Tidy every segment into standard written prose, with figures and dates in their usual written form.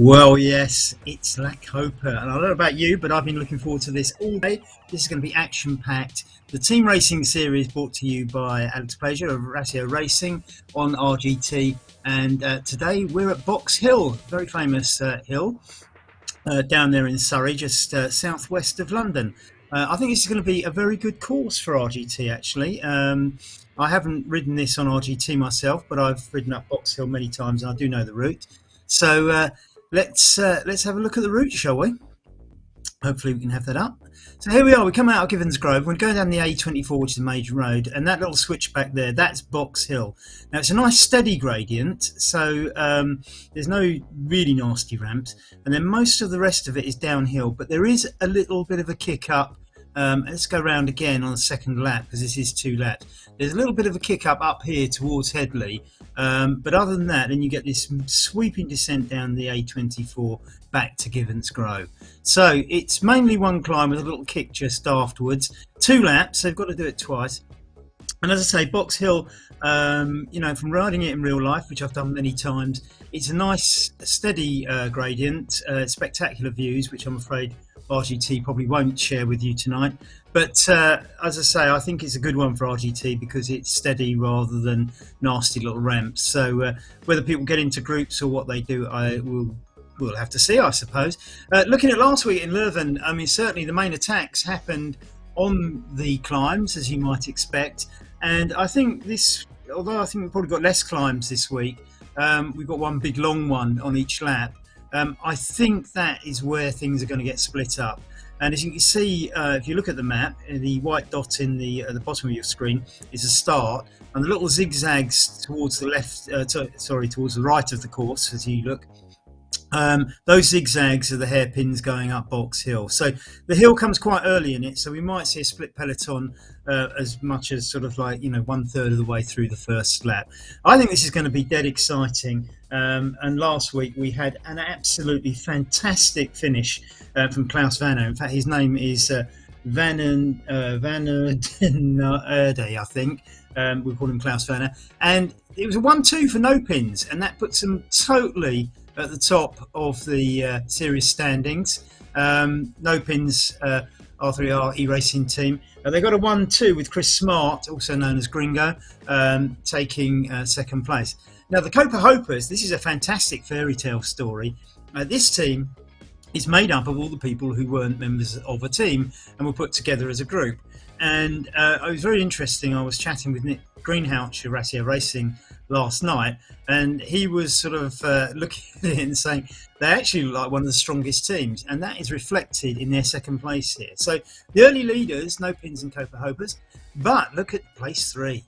Well, yes, it's La Copa, and I don't know about you, but I've been looking forward to this all day. This is going to be action-packed. The team racing series brought to you by Alex Pleasure of Ratio Racing on RGT, and today we're at Box Hill, very famous hill, down there in Surrey, just southwest of London. I think this is going to be a very good course for RGT, actually. I haven't ridden this on RGT myself, but I've ridden up Box Hill many times, and I do know the route. So let's have a look at the route, shall we? Hopefully we can have that up. So here we are, we come out of Givens Grove, we're going down the A24, which is a major road, and that little switchback there, that's Box Hill. Now it's a nice steady gradient, so there's no really nasty ramps, and then most of the rest of it is downhill, but there is a little bit of a kick up. Let's go round again on the second lap, because this is 2 laps. There's a little bit of a kick up here towards Headley, but other than that, then you get this sweeping descent down the A24 back to Givens Grove. So it's mainly one climb with a little kick just afterwards. 2 laps, so they've got to do it twice. And as I say, Box Hill, you know, from riding it in real life, which I've done many times, it's a nice steady gradient, spectacular views, which I'm afraid RGT probably won't share with you tonight. But as I say, I think it's a good one for RGT because it's steady rather than nasty little ramps. So whether people get into groups or what they do, we'll have to see, I suppose. Looking at last week in Leuven, I mean, certainly the main attacks happened on the climbs, as you might expect. And I think this, although I think we've probably got less climbs this week, we've got one big long one on each lap. I think that is where things are going to get split up. And as you can see, if you look at the map, the white dot in the bottom of your screen is a start, and the little zigzags towards the left, towards the right of the course as you look, Those zigzags are the hairpins going up Box Hill. So the hill comes quite early in it, so we might see a split peloton as much as sort of like, 1/3 of the way through the first lap. I think this is going to be dead exciting. And last week we had an absolutely fantastic finish from Klaus Vanner. In fact, his name is Vanner I think. We call him Klaus Vanner. And it was a 1-2 for no pins, and that puts them totally at the top of the series standings. No pins, R3R e-racing team. They got a 1-2 with Chris Smart, also known as Gringo, taking second place. Now the Copa Hopers, this is a fantastic fairy tale story. This team is made up of all the people who weren't members of a team and were put together as a group. And it was very interesting. I was chatting with Nick Greenhouse of Racia Racing last night, and he was sort of looking at it and saying they actually look like one of the strongest teams, and that is reflected in their second place here. So the early leaders, no pins and Copa Hopers, but look at place 3.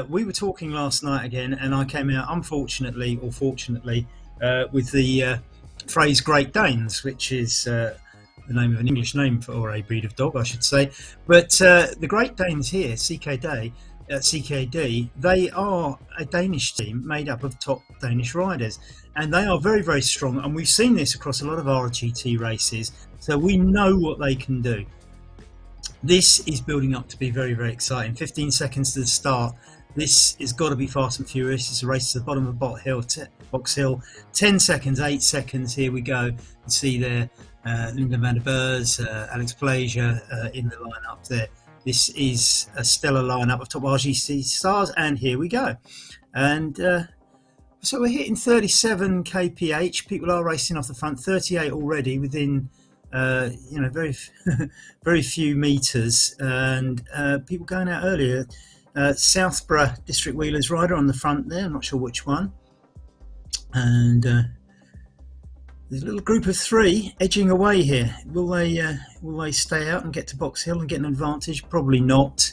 We were talking last night again, and I came out, unfortunately or fortunately, with the phrase Great Danes, which is the name of an English name for a breed of dog, I should say. But the Great Danes here, CKD, they are a Danish team made up of top Danish riders, and they are very, very strong, and we've seen this across a lot of RGT races, so we know what they can do. This is building up to be very, very exciting. 15 seconds to the start. This has got to be fast and furious. It's a race to the bottom of Box Hill. 10 seconds, 8 seconds. Here we go. You can see there Lyndon van der Beurs, Alex Plaisir in the lineup there. This is a stellar lineup of top RGC stars, and here we go. And so we're hitting 37 kph. People are racing off the front. 38 already within very very few meters, and people going out earlier. Southborough District Wheelers rider on the front there. I'm not sure which one. And there's a little group of 3 edging away here. Will they stay out and get to Box Hill and get an advantage? Probably not,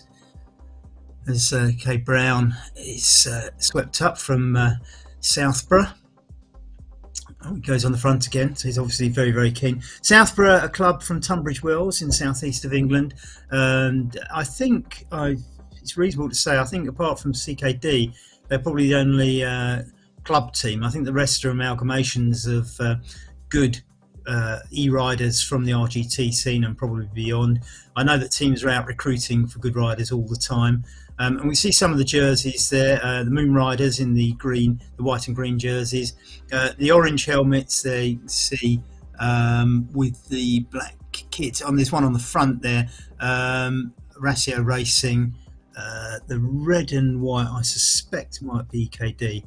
as Kay Brown is swept up from Southborough. Oh, he goes on the front again, so he's obviously very, very keen. Southborough, a club from Tunbridge Wells in southeast of England, and I think it's reasonable to say, I think apart from CKD, they're probably the only club team. I think the rest are amalgamations of good e-riders from the RGT scene and probably beyond. I know that teams are out recruiting for good riders all the time, and we see some of the jerseys there, the Moon Riders in the green, the white and green jerseys, the orange helmets there you can see with the black kit. There's one on the front there, Racia Racing. The red and white I suspect might be KD.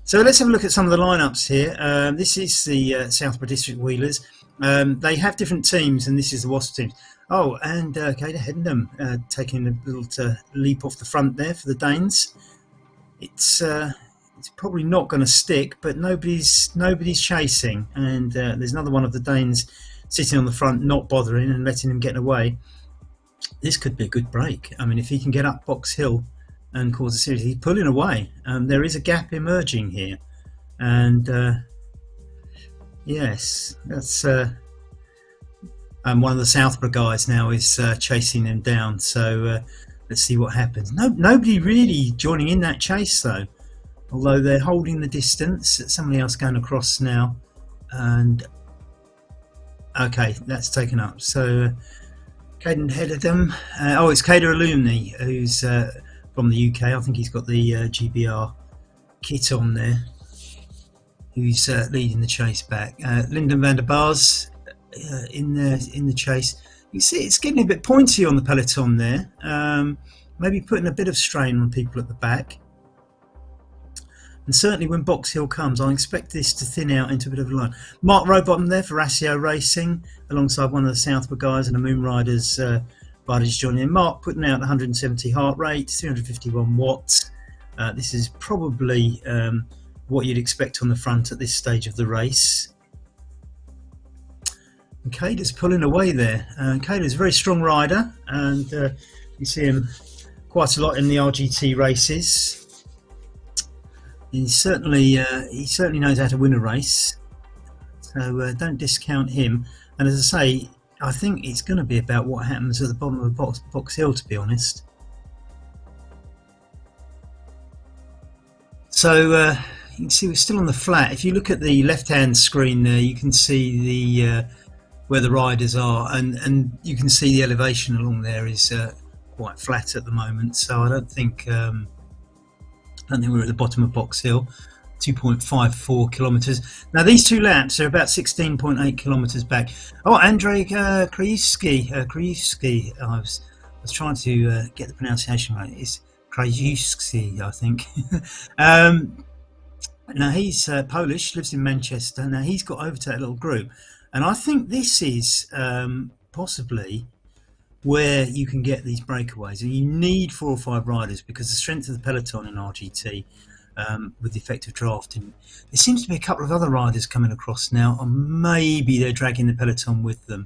So let's have a look at some of the lineups here. This is the Southborough District Wheelers. They have different teams, and this is the Wasp teams. Oh, and Cader Heddenham taking a little leap off the front there for the Danes. It's probably not going to stick, but nobody's chasing, and there's another one of the Danes sitting on the front, not bothering and letting him get away. This could be a good break. I mean, if he can get up Box Hill and cause a series, he's pulling away. There is a gap emerging here, and yes, that's one of the Southborough guys now is chasing them down. So let's see what happens. Nobody really joining in that chase though, although they're holding the distance. Somebody else going across now, and okay, that's taken up. So Caden headed them. It's Cader Alumni, who's from the UK. I think he's got the GBR kit on there, who's leading the chase back. Lyndon van der Beurs in the chase. You see it's getting a bit pointy on the peloton there, maybe putting a bit of strain on people at the back. And certainly when Box Hill comes, I expect this to thin out into a bit of a line. Mark Rowbottom there for Racia Racing, alongside one of the Southborough guys and the Moon Riders riders joining in. Mark putting out 170 heart rate, 351 watts. This is probably what you'd expect on the front at this stage of the race. And Cader's pulling away there. Cader's a very strong rider, and you see him quite a lot in the RGT races. He certainly knows how to win a race. so don't discount him. And as I say, I think it's going to be about what happens at the bottom of Box Hill, to be honest. So you can see we're still on the flat. If you look at the left-hand screen there, you can see the where the riders are, and you can see the elevation along there is quite flat at the moment. So I don't think we're at the bottom of Box Hill. 2.54 kilometers. Now these two laps are about 16.8 kilometers back. Oh, Andrzej Krajewski. I was trying to get the pronunciation right. It's Krajewski, I think. Now he's Polish, lives in Manchester. Now he's got over to that little group, and I think this is possibly where you can get these breakaways. And you need 4 or 5 riders because the strength of the peloton in RGT. With the effective drafting, there seems to be a couple of other riders coming across now, and maybe they're dragging the peloton with them.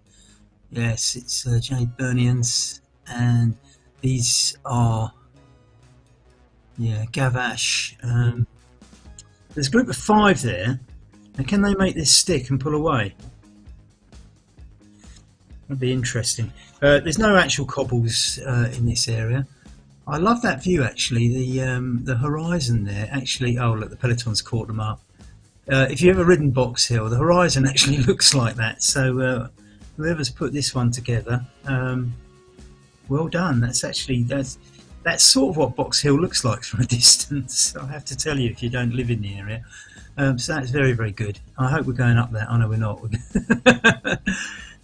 Yes, it's Jay Bernians, and these are Gavash. There's a group of 5 there, and can they make this stick and pull away? That'd be interesting. There's no actual cobbles in this area. I love that view actually, the horizon there actually. Oh look, the peloton's caught them up. If you've ever ridden Box Hill, the horizon actually looks like that. So whoever's put this one together, well done. That's sort of what Box Hill looks like from a distance, I have to tell you, if you don't live in the area. So that's very, very good. I hope we're going up there. Oh no, we're not.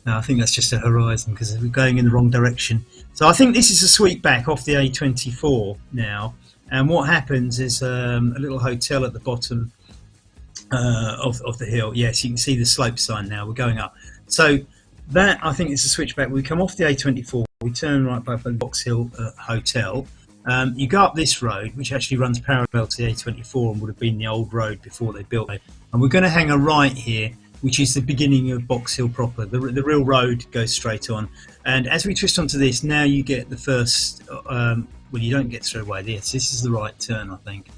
No, I think that's just a horizon because we're going in the wrong direction. So I think this is a sweep back off the A24 now, and what happens is a little hotel at the bottom of the hill. Yes, you can see the slope sign now. We're going up. So that, I think, is a switchback. We come off the A24, we turn right by the Box Hill Hotel. You go up this road, which actually runs parallel to the A24 and would have been the old road before they built it. And we're going to hang a right here, which is the beginning of Box Hill proper. The real road goes straight on. And as we twist onto this, now you get the first, well, you don't get straight away. This is the right turn, I think.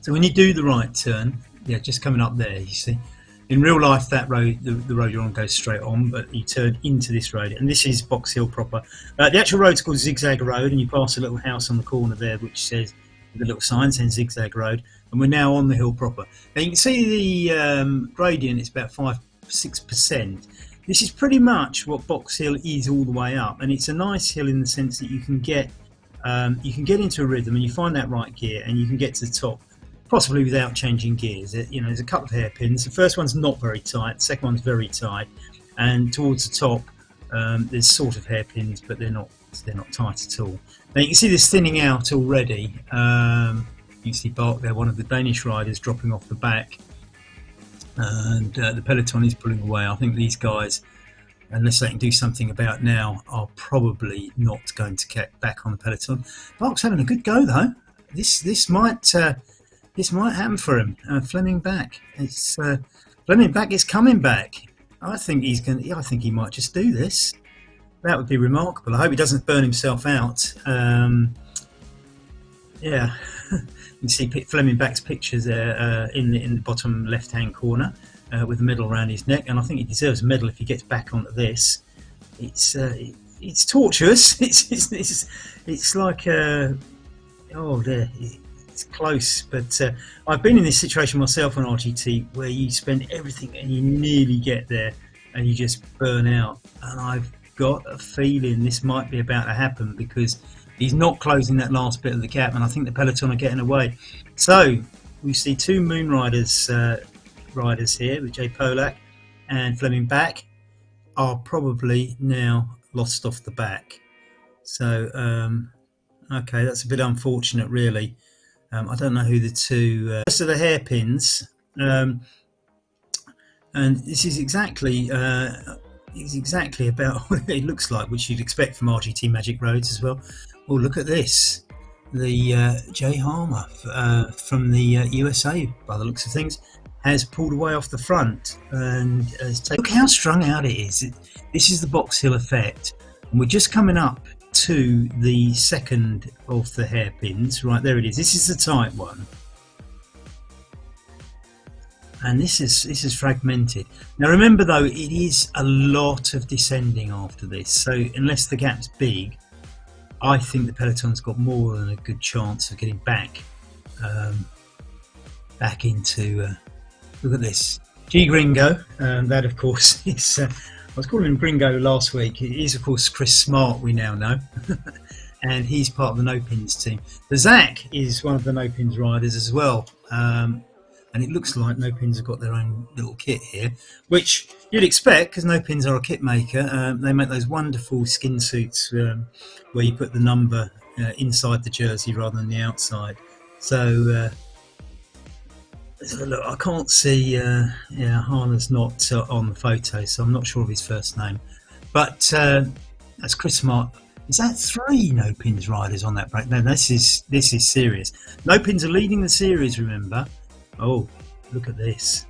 So when you do the right turn, yeah, just coming up there, you see. In real life, that road, the road you're on, goes straight on, but you turn into this road, and this is Box Hill proper. The actual road's called Zigzag Road, and you pass a little house on the corner there, which says, the little sign saying Zigzag Road, and we're now on the hill proper. Now you can see the gradient is about 5-6%. This is pretty much what Box Hill is all the way up, and it's a nice hill in the sense that you can get into a rhythm, and you find that right gear, and you can get to the top, possibly without changing gears. There's a couple of hairpins. The first one's not very tight, the second one's very tight, and towards the top there's sort of hairpins, but they're not tight at all. Now you can see this thinning out already. You can see Bark there, one of the Danish riders, dropping off the back, and the peloton is pulling away. I think these guys, unless they can do something about now, are probably not going to get back on the peloton. Bark's having a good go though. This might happen for him. Fleming back. Fleming back is coming back. I think he might just do this. That would be remarkable. I hope he doesn't burn himself out. Yeah, you can see Fleming back's pictures there in the bottom left-hand corner with the medal around his neck, and I think he deserves a medal if he gets back onto this. It's tortuous. It's like oh there. It's close, but I've been in this situation myself on RGT where you spend everything and you nearly get there and you just burn out, and I've got a feeling this might be about to happen because he's not closing that last bit of the gap, and I think the peloton are getting away. So we see 2 Moon Riders riders here with Jay Polak and Fleming back are probably now lost off the back. So okay, that's a bit unfortunate really. I don't know who the two rest of the hairpins, and this is exactly about what it looks like, which you'd expect from RGT Magic Roads as well. Oh, look at this, the Jay Harmer from the USA, by the looks of things, has pulled away off the front, and look how strung out it is. This is the Box Hill effect, and we're just coming up to the second of the hairpins. Right, there it is. This is the tight one, and this is fragmented. Now remember though, it is a lot of descending after this, so unless the gap's big, I think the peloton's got more than a good chance of getting back back into look at this G Gringo, that of course is I was calling him Gringo last week. It is of course Chris Smart, we now know. And he's part of the No Pins team. The Zach is one of the No Pins riders as well. And it looks like No Pins have got their own little kit here, which you'd expect because No Pins are a kit maker. They make those wonderful skin suits where you put the number inside the jersey rather than the outside. So look, I can't see. Hana's not on the photo, so I'm not sure of his first name. But that's Chris Smart. Is that 3 No Pins riders on that break? No, this is serious. No Pins are leading the series, remember. Oh, look at this.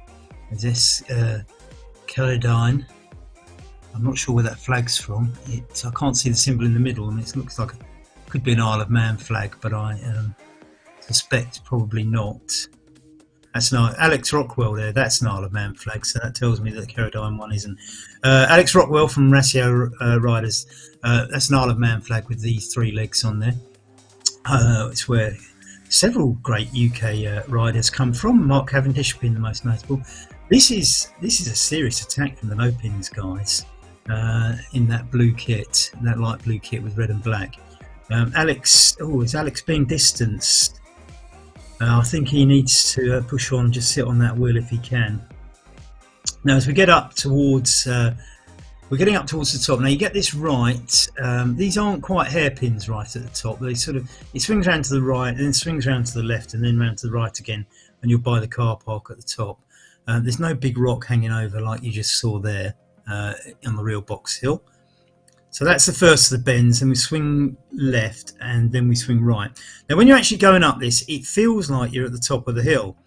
Is this Caledine? I'm not sure where that flag's from. I can't see the symbol in the middle, and it looks like it could be an Isle of Man flag, but I suspect probably not. That's not Alex Rockwell there. That's an Isle of Man flag, so that tells me that the Caledine one isn't. Alex Rockwell from Ratio Riders. That's an Isle of Man flag with these 3 legs on there. It's where several great UK riders come from. Mark Cavendish being the most notable. This is a serious attack from the No Pins guys in that blue kit, that light blue kit with red and black. Alex, is Alex being distanced? I think he needs to push on, just sit on that wheel if he can. Now, as we get up towards, we're getting up towards the top. Now, you get this right. These aren't quite hairpins right at the top. They it swings around to the right, and then swings around to the left, and then round to the right again, and you'll buy the car park at the top. There's no big rock hanging over like you just saw there on the real box hill. So that's the first of the bends, and we swing left and then we swing right. Now when you're actually going up this, it feels like you're at the top of the hill,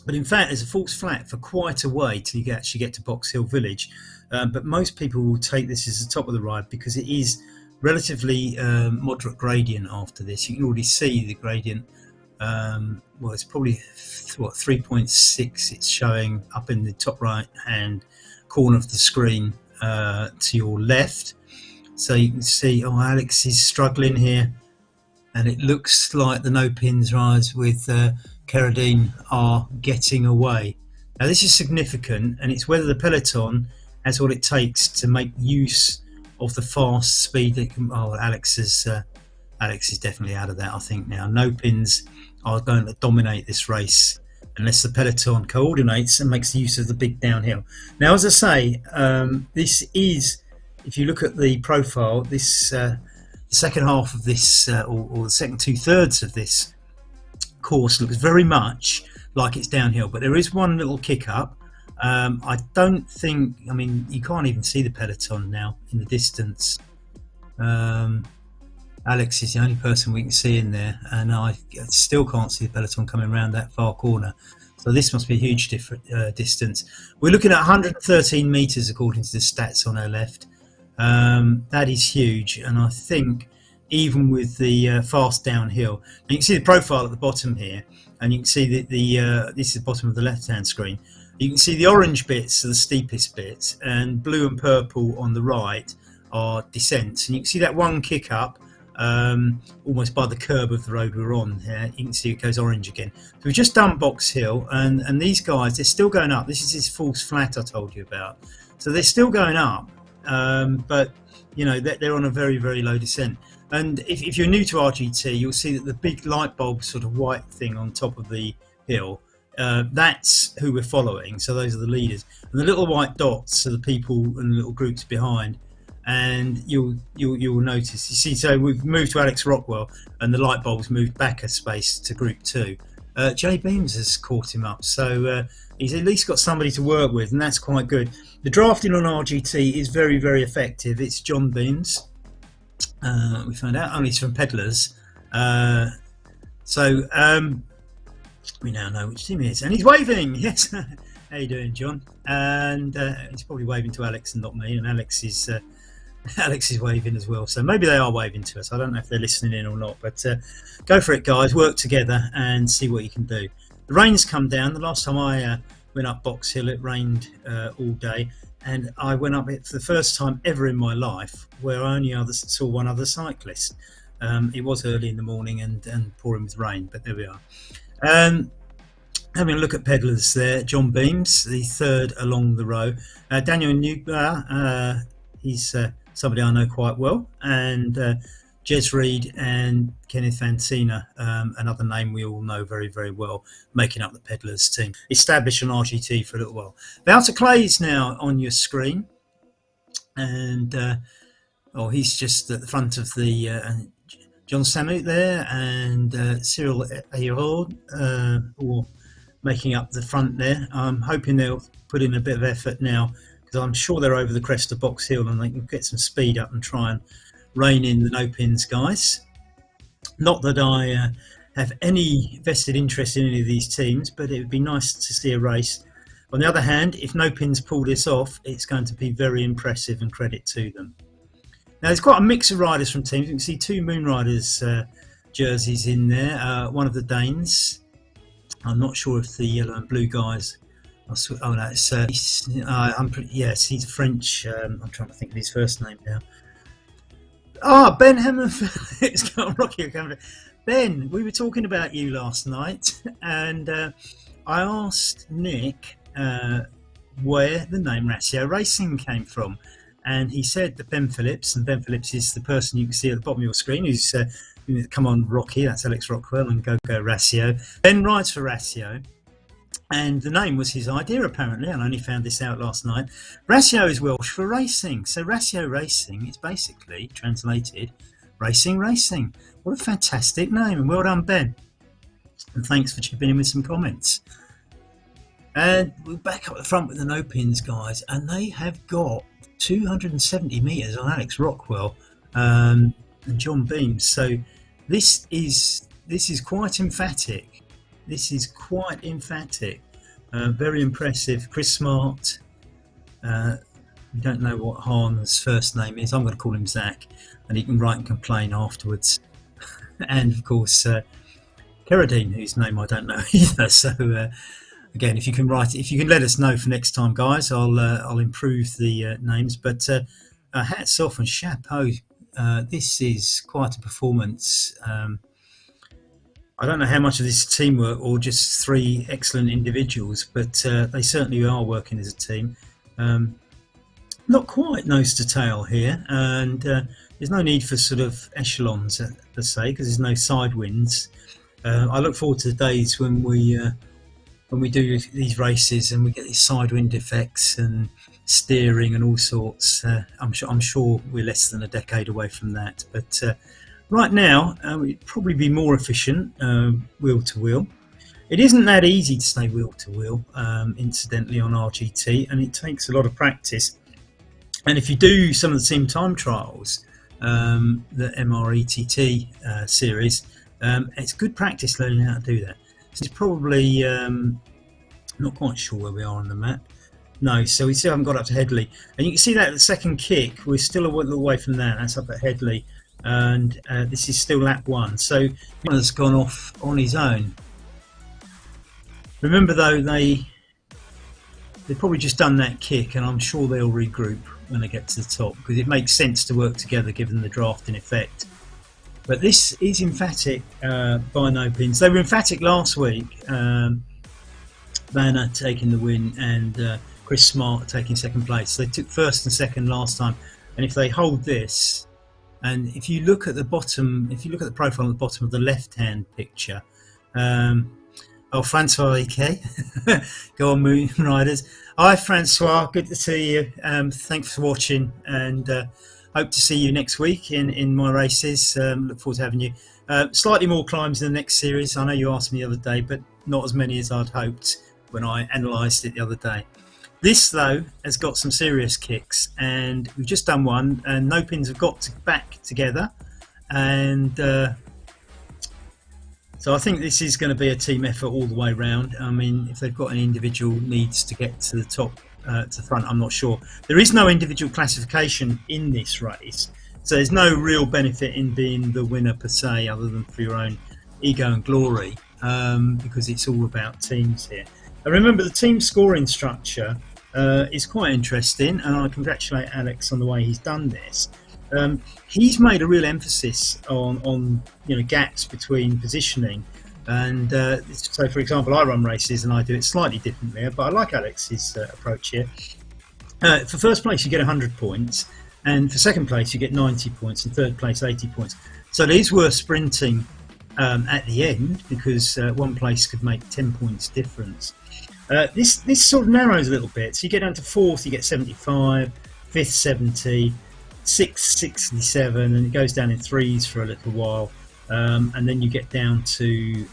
but in fact there's a false flat for quite a way till you actually get to Box Hill Village. But most people will take this as the top of the ride because it is relatively moderate gradient after this. You can already see the gradient. Well, it's probably 3.6 it's showing up in the top right hand corner of the screen to your left. So you can see, Alex is struggling here, and it looks like the No Pins riders with Caradine are getting away. Now this is significant, and it's whether the peloton has what it takes to make use of the fast speed that can. Alex is definitely out of that, I think now. No Pins are going to dominate this race unless the peloton coordinates and makes use of the big downhill. Now, as I say, this is. If you look at the profile, this the second half of this, or the second 2/3 of this course looks very much like it's downhill, but there is one little kick up. I don't think, you can't even see the peloton now in the distance. Alex is the only person we can see in there, and I still can't see the peloton coming around that far corner. So this must be a huge distance. We're looking at 113 metres according to the stats on our left. That is huge, and I think even with the fast downhill, you can see the profile at the bottom here, and you can see that this is the bottom of the left-hand screen. You can see the orange bits are the steepest bits, and blue and purple on the right are descents. And you can see that one kick up almost by the curb of the road we're on here. You can see it goes orange again. So we've just done Box Hill, and these guys, they're still going up. This is this false flat I told you about. So they're still going up. But you know they're on a very, very low descent, and if you're new to RGT, you'll see that the big light bulb sort of white thing on top of the hill, that's who we're following. So those are the leaders, and the little white dots are the people and the little groups behind. And you'll notice, you see, so we've moved to Alex Rockwell, and the light bulb's moved back a space to Group 2. Jay Beams has caught him up, so he's at least got somebody to work with, and that's quite good. The drafting on RGT is very, very effective. It's John Beams. We found out only he's from Peddlers. So we now know which team he is, and he's waving. Yes, how you doing, John? And he's probably waving to Alex and not me, and Alex is waving as well. So maybe they are waving to us. I don't know if they're listening in or not, but go for it, guys. Work together and see what you can do. The rain's come down. The last time I went up Box Hill. It rained all day, and I went up it for the first time ever in my life, where I only saw one other cyclist. It was early in the morning and pouring with rain, but there we are. Having a look at pedallers there, John Beams, the third along the row. Daniel Newbar, he's somebody I know quite well, and Jez Reed and Kenneth Fantina, another name we all know very, very well, making up the pedallers team. Established on RGT for a little while. Wouter Clay's now on your screen, and he's just at the front of the John Samut there, and Cyril Ayraud, or making up the front there. I'm hoping they'll put in a bit of effort now, because I'm sure they're over the crest of Box Hill and they can get some speed up and try and rein in the no pins guys. Not that I have any vested interest in any of these teams, but it would be nice to see a race. On the other hand, if no pins pull this off, it's going to be very impressive, and credit to them. Now there's quite a mix of riders from teams. You can see two Moon Riders jerseys in there. One of the Danes. I'm not sure if the yellow and blue guys. Oh no, it's yes, he's French. I'm trying to think of his first name now. Ben Hammond. It's got Rocky. Ben, we were talking about you last night, and I asked Nick where the name Ratio Racing came from, and he said that Ben Phillips, and Ben Phillips is the person you can see at the bottom of your screen, who's come on Rocky, that's Alex Rockwell, and Go Ratio. Ben rides for Ratio, and the name was his idea apparently, and I only found this out last night. Ratio is Welsh for racing, so Ratio Racing is basically translated racing. What a fantastic name, and well done, Ben, and thanks for chipping in with some comments. And we're back up the front with the no pins guys, and they have got 270 metres on Alex Rockwell and John Beams, so this is quite emphatic. Very impressive. Chris Smart, we don't know what Hahn's first name is. I'm going to call him Zach, and he can write and complain afterwards. And of course Keradine, whose name I don't know either. So again, if you can let us know for next time, guys, I'll improve the names. But hats off and chapeau. This is quite a performance. I don't know how much of this is teamwork or just three excellent individuals, but they certainly are working as a team. Not quite nose to tail here, and there's no need for sort of echelons per se, because there's no side winds. I look forward to the days when we do these races and we get these side wind effects and steering and all sorts. I'm sure we're less than a decade away from that, but right now it'd probably be more efficient wheel to wheel. It isn't that easy to stay wheel to wheel, incidentally, on RGT, and it takes a lot of practice. And if you do some of the team time trials, the MRETT series, it's good practice learning how to do that. So it's probably not quite sure where we are on the map. No, so we still haven't got up to Headley, and you can see that at the second kick we're still a little away from that. That's up at Headley, and this is still lap 1, so one has gone off on his own. Remember though, they've probably just done that kick, and I'm sure they'll regroup when they get to the top, because it makes sense to work together given the drafting effect. But this is emphatic by no pins. They were emphatic last week. Vanna taking the win, and Chris Smart taking second place. They took first and second last time, and if they hold this, and if you look at the bottom, if you look at the profile at the bottom of the left-hand picture, Francois Ike, go on Moon Riders. Hi Francois, good to see you. Thanks for watching, and hope to see you next week in my races. Look forward to having you. Slightly more climbs in the next series. I know you asked me the other day, but not as many as I'd hoped when I analysed it the other day. This though has got some serious kicks, and we've just done one, and no pins have got back together, and so I think this is going to be a team effort all the way round. I mean, if they've got any individual needs to get to the top, to the front, I'm not sure. There is no individual classification in this race, so there's no real benefit in being the winner per se, other than for your own ego and glory, because it's all about teams here. And remember, the team scoring structure is quite interesting, and I congratulate Alex on the way he's done this. He's made a real emphasis on gaps between positioning, and so for example, I run races and I do it slightly differently, but I like Alex's approach here. For first place, you get 100 points, and for second place, you get 90 points, and third place, 80 points. So it is worth sprinting at the end, because one place could make 10 points difference. This sort of narrows a little bit. So you get down to fourth, you get 75, fifth 70, sixth 67, and it goes down in threes for a little while, and then you get down to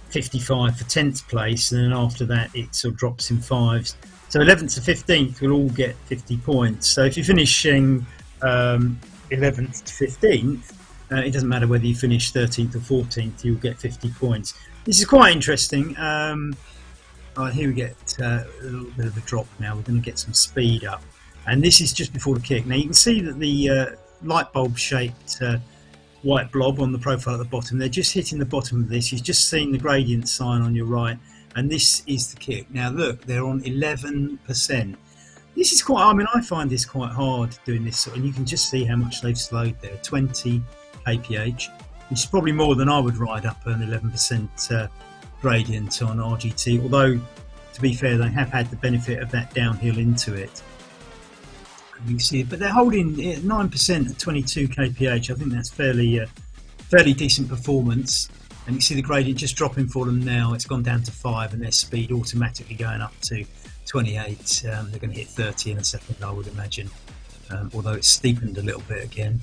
55 for 10th place, and then after that it sort of drops in fives. So 11th to 15th will all get 50 points. So if you're finishing 11th to 15th, it doesn't matter whether you finish 13th or 14th, you'll get 50 points. This is quite interesting. Here we get a little bit of a drop now. We're going to get some speed up. And this is just before the kick. Now you can see that the light bulb shaped white blob on the profile at the bottom, they're just hitting the bottom of this. You've just seen the gradient sign on your right, and this is the kick. Now look, they're on 11%. This is quite, I mean, I find this quite hard doing this, and you can just see how much they've slowed there. 20 kph, which is probably more than I would ride up an 11% gradient on RGT, although to be fair, they have had the benefit of that downhill into it. You can see it, but they're holding 9% at 22 kph. I think that's fairly decent performance. And you see the gradient just dropping for them now. It's gone down to 5, and their speed automatically going up to 28. They're going to hit 30 in a second, I would imagine, although it's steepened a little bit again.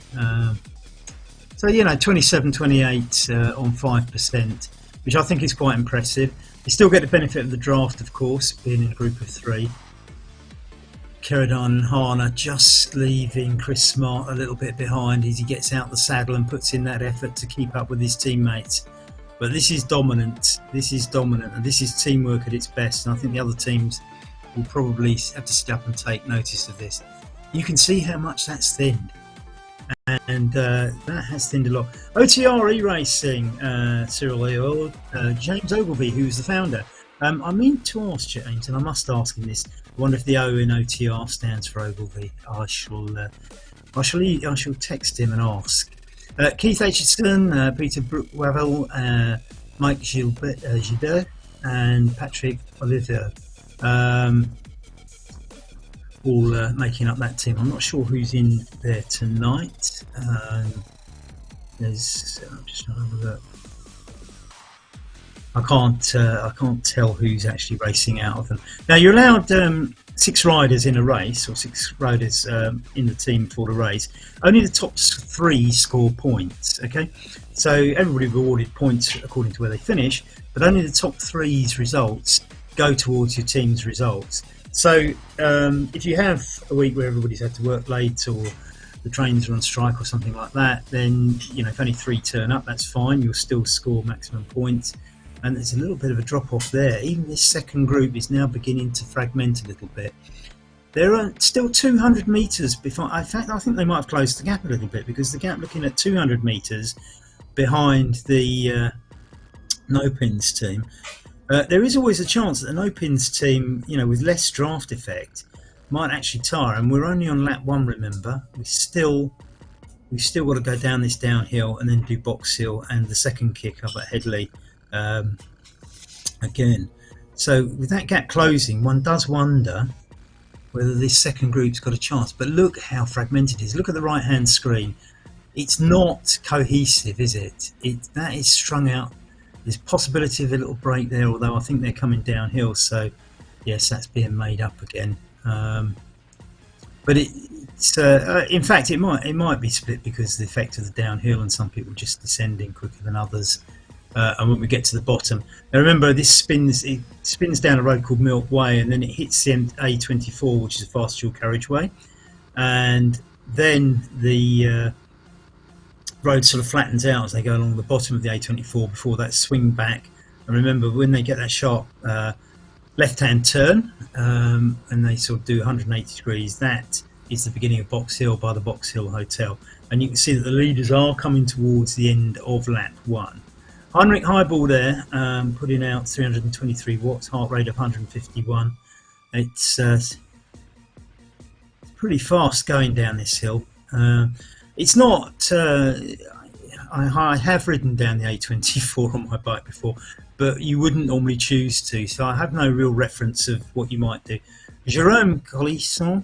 So 27, 28 on 5%, which I think is quite impressive. You still get the benefit of the draft, of course, being in a group of 3. Keradine and Hana just leaving Chris Smart a little bit behind as he gets out the saddle and puts in that effort to keep up with his teammates. But this is dominant. This is dominant, and this is teamwork at its best. And I think the other teams will probably have to sit up and take notice of this. You can see how much that's thinned, and that has thinned a lot. OTR e-racing, Cyril Earl, James Ogilvy, who's the founder. I mean to ask James, and I must ask him this. I wonder if the O in OTR stands for Ogilvy. I shall text him and ask. Keith Aitchison, Peter Brookwavell, Mike Gilbert, and Patrick Olivier, all making up that team. I'm not sure who's in there tonight. I'm just trying to have a look. I can't tell who's actually racing out of them. Now you're allowed 6 riders in a race, or 6 riders in the team for the race. Only the top 3 score points. Okay, so everybody awarded points according to where they finish, but only the top 3's results go towards your team's results. So if you have a week where everybody's had to work late, or the trains are on strike or something like that, then if only 3 turn up, that's fine. You'll still score maximum points. And there's a little bit of a drop off there. Even this second group is now beginning to fragment a little bit. There are still 200 metres before. In fact, I think they might have closed the gap a little bit, because the gap looking at 200 metres behind the no pins team. There is always a chance that the no pins team, with less draft effect, might actually tire. And we're only on lap 1. Remember, we've still got to go down this downhill and then do Box Hill and the second kick up at Headley. Again, so with that gap closing, one does wonder whether this second group's got a chance. But look how fragmented it is. Look at the right hand screen. It's not cohesive, is it? That is strung out. There's possibility of a little break there, although I think they're coming downhill, so yes, that's being made up again. But it's in fact it might be split because of the effect of the downhill, and some people just descending quicker than others. And when we get to the bottom, now remember, it spins down a road called Milk Way, and then it hits the A24, which is a fast dual carriageway, and then the road sort of flattens out as they go along the bottom of the A24 before that swing back. And remember, when they get that sharp left-hand turn, and they sort of do 180 degrees, that is the beginning of Box Hill by the Box Hill Hotel. And you can see that the leaders are coming towards the end of lap 1. Heinrich Highball there, putting out 323 watts, heart rate of 151. It's pretty fast going down this hill. It's not. I have ridden down the A24 on my bike before, but you wouldn't normally choose to, so I have no real reference of what you might do. Jérôme Collisson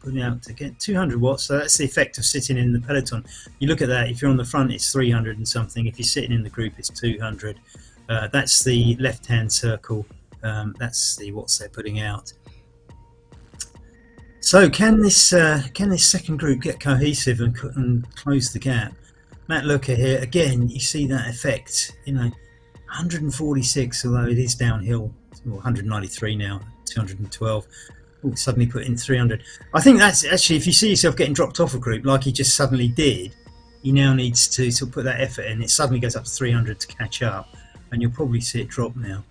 putting out to get 200 watts, so that's the effect of sitting in the peloton. You look at that, if you're on the front it's 300 and something, if you're sitting in the group it's 200. That's the left hand circle, that's the watts they're putting out. So can this second group get cohesive and close the gap? Matt Looker here, again you see that effect, 146, although it is downhill, 193 now, 212. Ooh, suddenly put in 300. I think that's actually, if you see yourself getting dropped off a group like he just suddenly did, he now needs to sort of put that effort in. It suddenly goes up to 300 to catch up, and you'll probably see it drop now.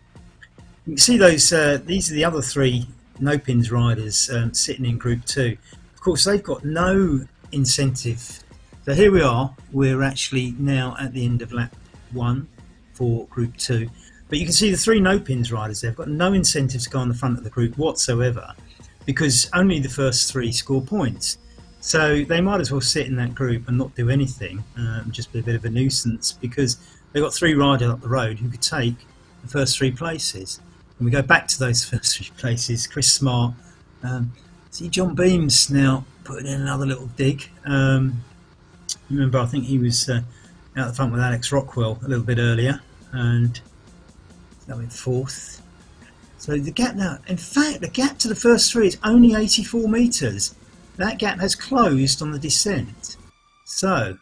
You can see those, these are the other three no-pins riders sitting in group 2. Of course, they've got no incentive. So here we are, we're actually now at the end of lap 1 for group 2. But you can see the three no-pins riders there have got no incentive to go on the front of the group whatsoever, because only the first 3 score points. So they might as well sit in that group and not do anything, just be a bit of a nuisance, because they've got 3 riders up the road who could take the first 3 places. And we go back to those first 3 places. Chris Smart, see John Beams now putting in another little dig. Remember, I think he was out the front with Alex Rockwell a little bit earlier, and that went 4th. So the gap now, in fact, the gap to the first 3 is only 84 metres. That gap has closed on the descent. So,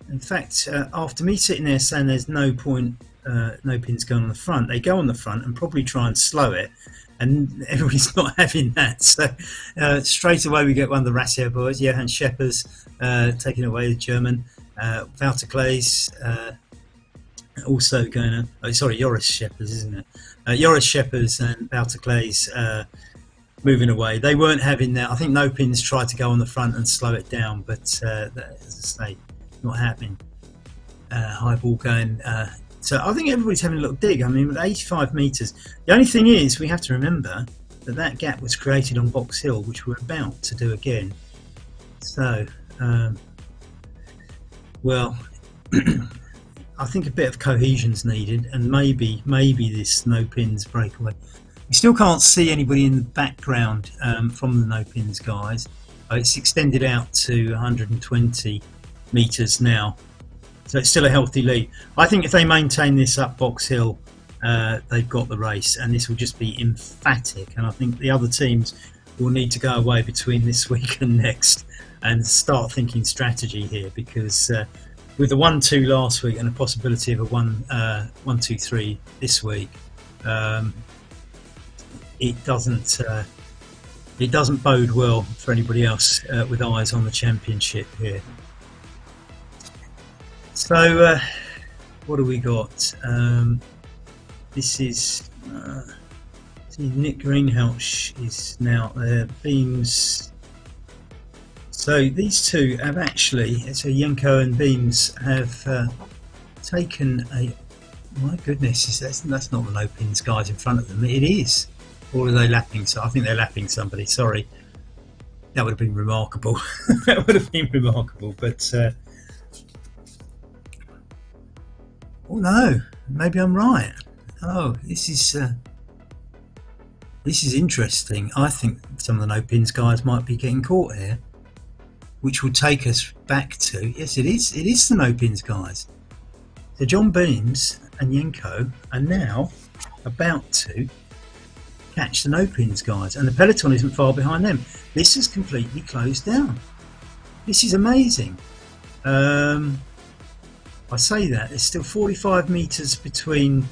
in fact, after me sitting there saying there's no point, no pins going on the front, they go on the front and probably try and slow it, and everybody's not having that. So straight away we get one of the Rassier boys, Johann Scheppers, taking away the German, Wouter Claes, also going to, oh, sorry, Joris Scheppers, isn't it? Joris Scheppers and Wouter Claes moving away. They weren't having that. I think no pins tried to go on the front and slow it down, but that, as I say, not happening. High ball going. So I think everybody's having a little dig. I mean, with 85 metres, the only thing is we have to remember that that gap was created on Box Hill, which we're about to do again. So, well, I think a bit of cohesion's needed, and maybe this no pins breakaway. We still can't see anybody in the background from the no pins guys. It's extended out to 120 metres now, so it's still a healthy lead. I think if they maintain this up Box Hill, they've got the race, and this will just be emphatic. And I think the other teams will need to go away between this week and next and start thinking strategy here, because with the 1-2 last week and the possibility of a 1-2-3 this week, it doesn't bode well for anybody else with eyes on the championship here. So what do we got? This is see, Nick Greenhalgh is now there. Beams. So these two have actually, so Jenko and Beams have taken a, my goodness, that's not the no pins guys in front of them. It is. Or are they lapping? So I think they're lapping somebody. Sorry, that would have been remarkable. That would have been remarkable. But oh no, maybe I'm right. Oh, this is interesting. I think some of the no pins guys might be getting caught here, which will take us back to, yes, it is the no pins guys. So John Beams and Jenko are now about to catch the no pins guys, and the peloton isn't far behind them. This has completely closed down. This is amazing. I say that there's still 45 meters between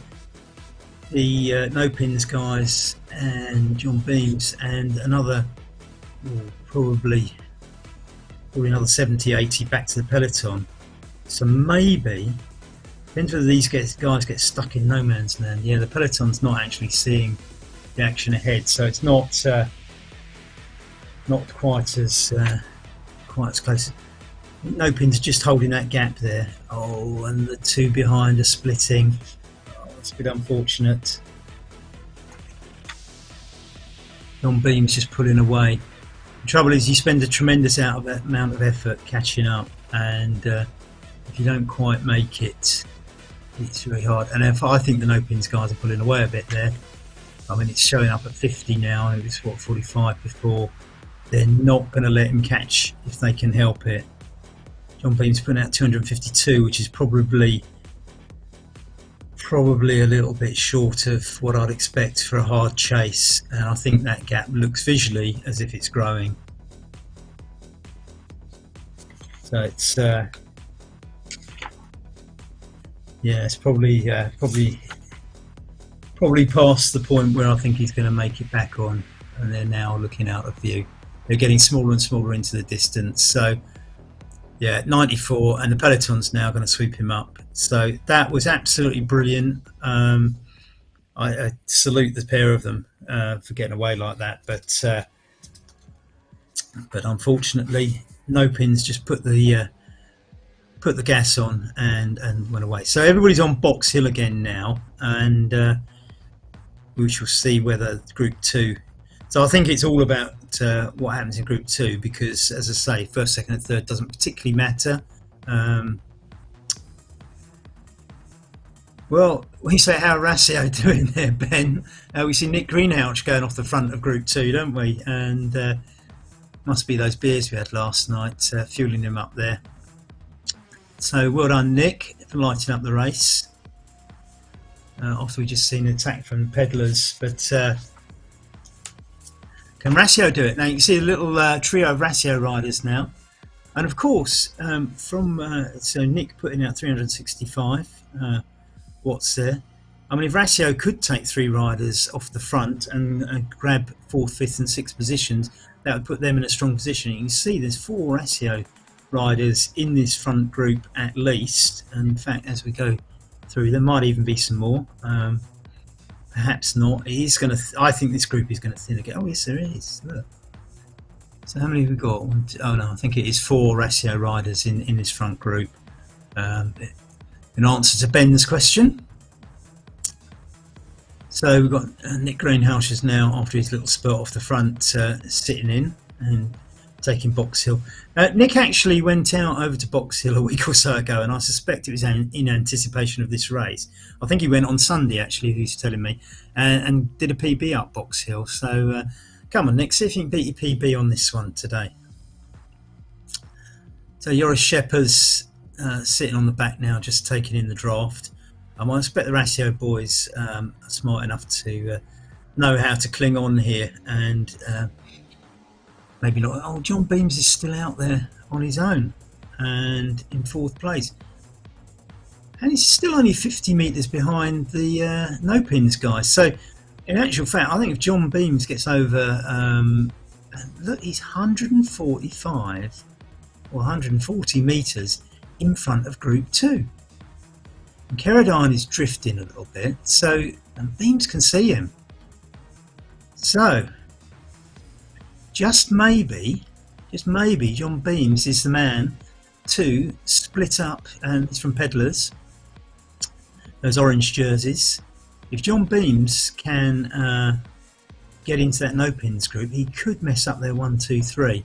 the no pins guys and John Beams, and another probably another 70-80 back to the peloton. So maybe, depends whether these guys get stuck in no man's land. Yeah, the peloton's not actually seeing the action ahead, so it's not quite as close. No Pin's just holding that gap there. Oh, and the two behind are splitting. Oh, it's a bit unfortunate. John Beam's just pulling away. The trouble is you spend a tremendous amount of effort catching up, and if you don't quite make it, it's really hard. And if I think the No Pins guys are pulling away a bit there. I mean, it's showing up at 50 now. It was what, 45 before. They're not going to let him catch if they can help it. John Beam's putting out 252, which is probably a little bit short of what I'd expect for a hard chase, and I think that gap looks visually as if it's growing. So it's yeah, it's probably past the point where I think he's going to make it back on, and they're now looking out of view. They're getting smaller and smaller into the distance. So yeah, 94, and the peloton's now going to sweep him up. So that was absolutely brilliant. I salute the pair of them for getting away like that. But unfortunately, No Pins just put the gas on and went away. So everybody's on Box Hill again now, and we shall see whether Group 2. So I think it's all about what happens in Group 2, because, as I say, first, second, and third doesn't particularly matter. Well, we say how Rassio doing there, Ben. We see Nick Greenhalgh going off the front of Group 2, don't we? And must be those beers we had last night fueling him up there. So well done, Nick, for lighting up the race. After we just seen an attack from the pedallers, but can Rassio do it? Now you can see a little trio of Rassio riders now, and of course so Nick putting out 365 watts there. I mean, if Rassio could take 3 riders off the front and grab 4th, 5th and 6th positions, that would put them in a strong position. You can see there's 4 Rassio riders in this front group at least, and in fact as we go through there might even be some more. Perhaps not. It is going to. I think this group is going to thin again. Oh yes, there is. Look. So how many have we got? Oh no, I think it is 4 Rassio riders in this front group. In answer to Ben's question. So we've got Nick Greenhalgh now, after his little spurt off the front, sitting in and taking Box Hill. Nick actually went out over to Box Hill a week or so ago, and I suspect it was in anticipation of this race. I think he went on Sunday, actually, he was telling me, and did a PB up Box Hill. So come on, Nick, see if you can beat your PB on this one today. So Joris Shepper's sitting on the back now, just taking in the draft. I expect the Rassio boys are smart enough to know how to cling on here, and maybe not. Oh, John Beams is still out there on his own and in 4th place, and he's still only 50 metres behind the No Pins guys. So in actual fact, I think if John Beams gets over, look, he's 145 or 140 metres in front of Group 2. And Keradine is drifting a little bit, so and Beams can see him. So just maybe John Beams is the man to split up, and it's from Pedallers, those orange jerseys. If John Beams can get into that No Pins group, he could mess up their 1, 2, 3.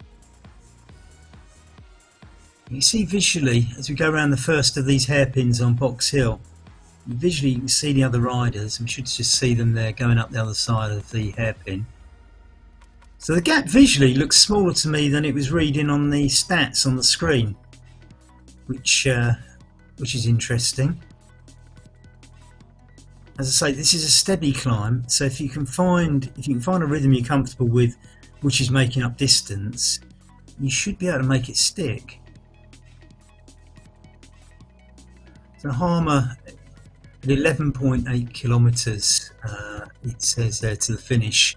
You see visually, as we go around the first of these hairpins on Box Hill, visually you can see the other riders. We should just see them there going up the other side of the hairpin. So the gap visually looks smaller to me than it was reading on the stats on the screen, which is interesting. As I say, this is a steady climb, so if you can find a rhythm you're comfortable with, which is making up distance, you should be able to make it stick. So Harmer at 11.8 kilometres, it says there, to the finish.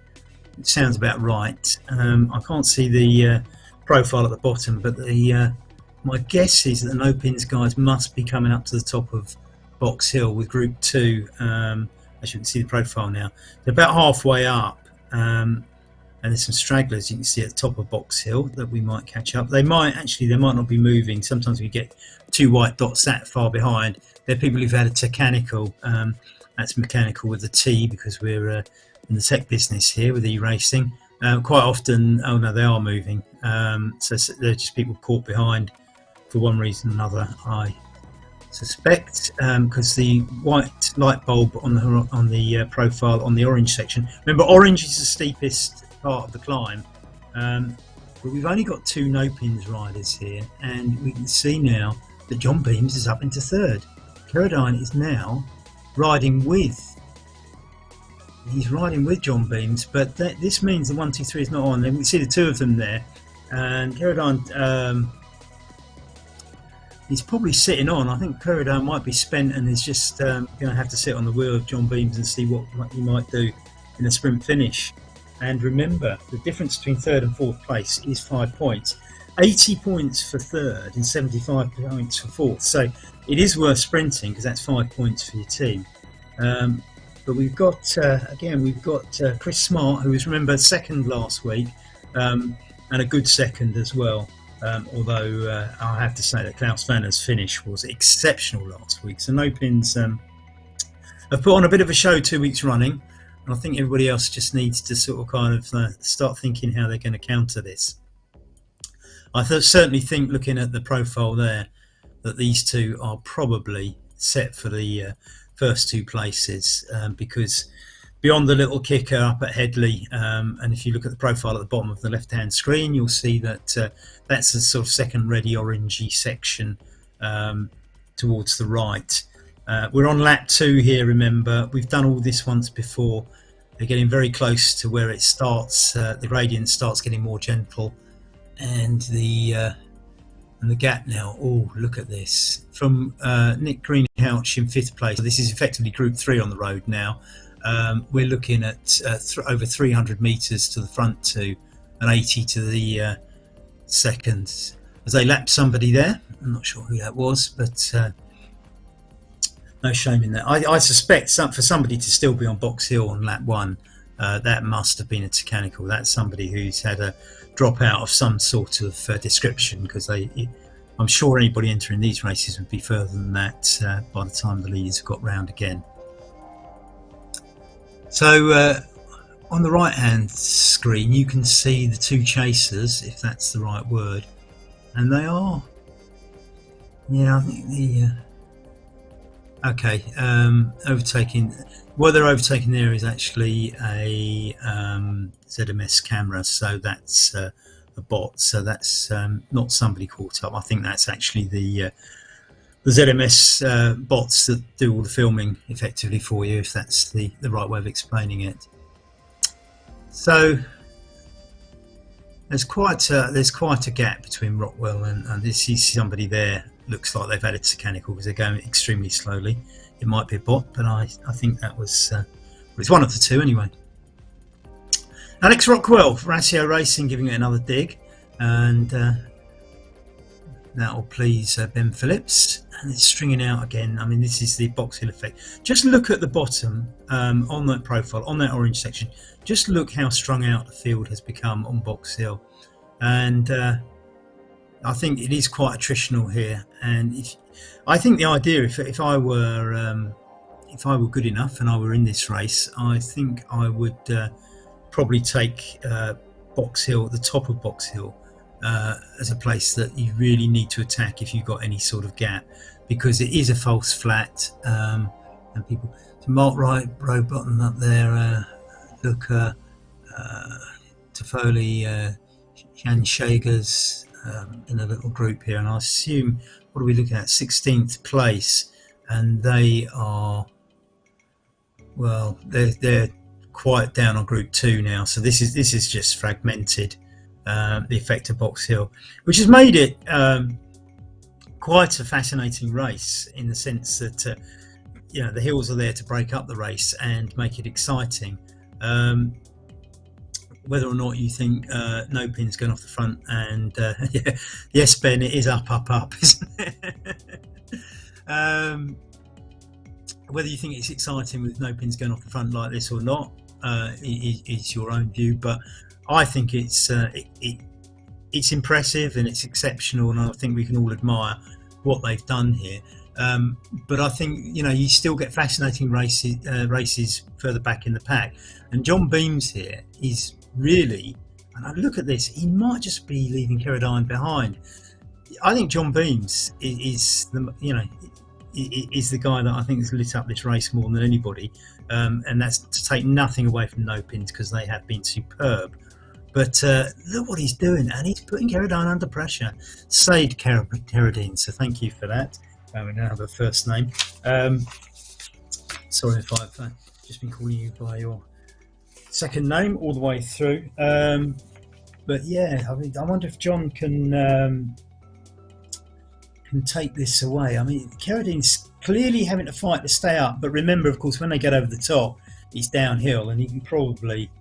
It sounds about right. I can't see the profile at the bottom, but my guess is that the No Pins guys must be coming up to the top of Box Hill with Group 2. As you can see the profile now, they're about halfway up, and and there's some stragglers you can see at the top of Box Hill that we might catch up. They might not be moving. Sometimes we get 2 white dots that far behind. They're people who've had a techanical. That's mechanical with the T, because we're in the tech business here with e-racing. Quite often, oh no, they are moving. So they're just people caught behind for one reason or another, I suspect, because the white light bulb on the profile on the orange section. Remember, orange is the steepest part of the climb, but we've only got 2 no-pins riders here, and we can see now that John Beams is up into 3rd. Keradine is now riding with. He's riding with John Beams, but this means the 1, 2, 3 is not on. Then we see the 2 of them there, and Keradine. He's probably sitting on. I think Keradine might be spent and is just going to have to sit on the wheel of John Beams and see what he might do in a sprint finish. And remember, the difference between 3rd and 4th place is 5 points. 80 points for 3rd and 75 points for 4th. So it is worth sprinting, because that's 5 points for your team. But we've got, again, Chris Smart, who was, remember, 2nd last week, and a good 2nd as well. Although I have to say that Klaus Vanner's finish was exceptional last week. So no pins have put on a bit of a show 2 weeks running, and I think everybody else just needs to sort of kind of start thinking how they're going to counter this. I certainly think, looking at the profile there, that these 2 are probably set for the first 2 places, because beyond the little kicker up at Headley, and if you look at the profile at the bottom of the left-hand screen, you'll see that that's a sort of second ready orangey section towards the right. We're on lap 2 here, remember. We've done all this once before. They're getting very close to where it starts. The gradient starts getting more gentle, and the gap now. Oh, look at this. From Nick Greenhalgh in 5th place. So this is effectively Group 3 on the road now. We're looking at over 300 metres to the front 2 and 80 to the second. As they lapped somebody there, I'm not sure who that was, but no shame in that. I suspect for somebody to still be on Box Hill on lap 1, that must have been a technical. That's somebody who's had a dropout of some sort of description, because I'm sure anybody entering these races would be further than that by the time the leaders have got round again. So on the right hand screen you can see the 2 chasers, if that's the right word, and they are, yeah, I think the overtaking. What they're overtaking there is actually a ZMS camera, so that's a bot, so that's not somebody caught up. I think that's actually the ZMS bots that do all the filming effectively for you, if that's the right way of explaining it. So there's quite a gap between Rockwell and this is somebody there. Looks like they've had a mechanical, because they're going extremely slowly. It might be a bot, but I think that was it's one of the 2 anyway. Alex Rockwell, Ratio Racing, giving it another dig, and that will please Ben Phillips, and it's stringing out again. I mean, this is the Box Hill effect. Just look at the bottom on that profile, on that orange section. Just look how strung out the field has become on Box Hill, and I think it is quite attritional here. And I think the idea, if I were good enough and I were in this race, I think I would probably take Box Hill, the top of Box Hill, as a place that you really need to attack if you've got any sort of gap, because it is a false flat, and people. So Mark Wright, Rowbottom up there, Luca, Toffoli, Jan Shagers in a little group here, and I assume, what are we looking at, 16th place, and they are, well, they're quite down on Group 2 now, so this is just fragmented, the effect of Box Hill, which has made it quite a fascinating race, in the sense that the hills are there to break up the race and make it exciting. Whether or not you think no pin's going off the front, and yes, Ben, it is up, isn't it? Whether you think it's exciting with no pins going off the front like this or not is your own view, but I think it's impressive and it's exceptional, and I think we can all admire what they've done here. But I think you still get fascinating races further back in the pack, and John Beams here is really. And I look at this, he might just be leaving Keradine behind. I think John Beams is the guy that I think has lit up this race more than anybody, and that's to take nothing away from No Pins because they have been superb. But look what he's doing, and he's putting Keradine under pressure. Saved Keradine, so thank you for that. We now have a first name. Sorry if I've just been calling you by your second name all the way through. But yeah, I mean, I wonder if John can take this away. I mean, Keradine's clearly having to fight to stay up, but remember, of course, when they get over the top, it's downhill, and he can probably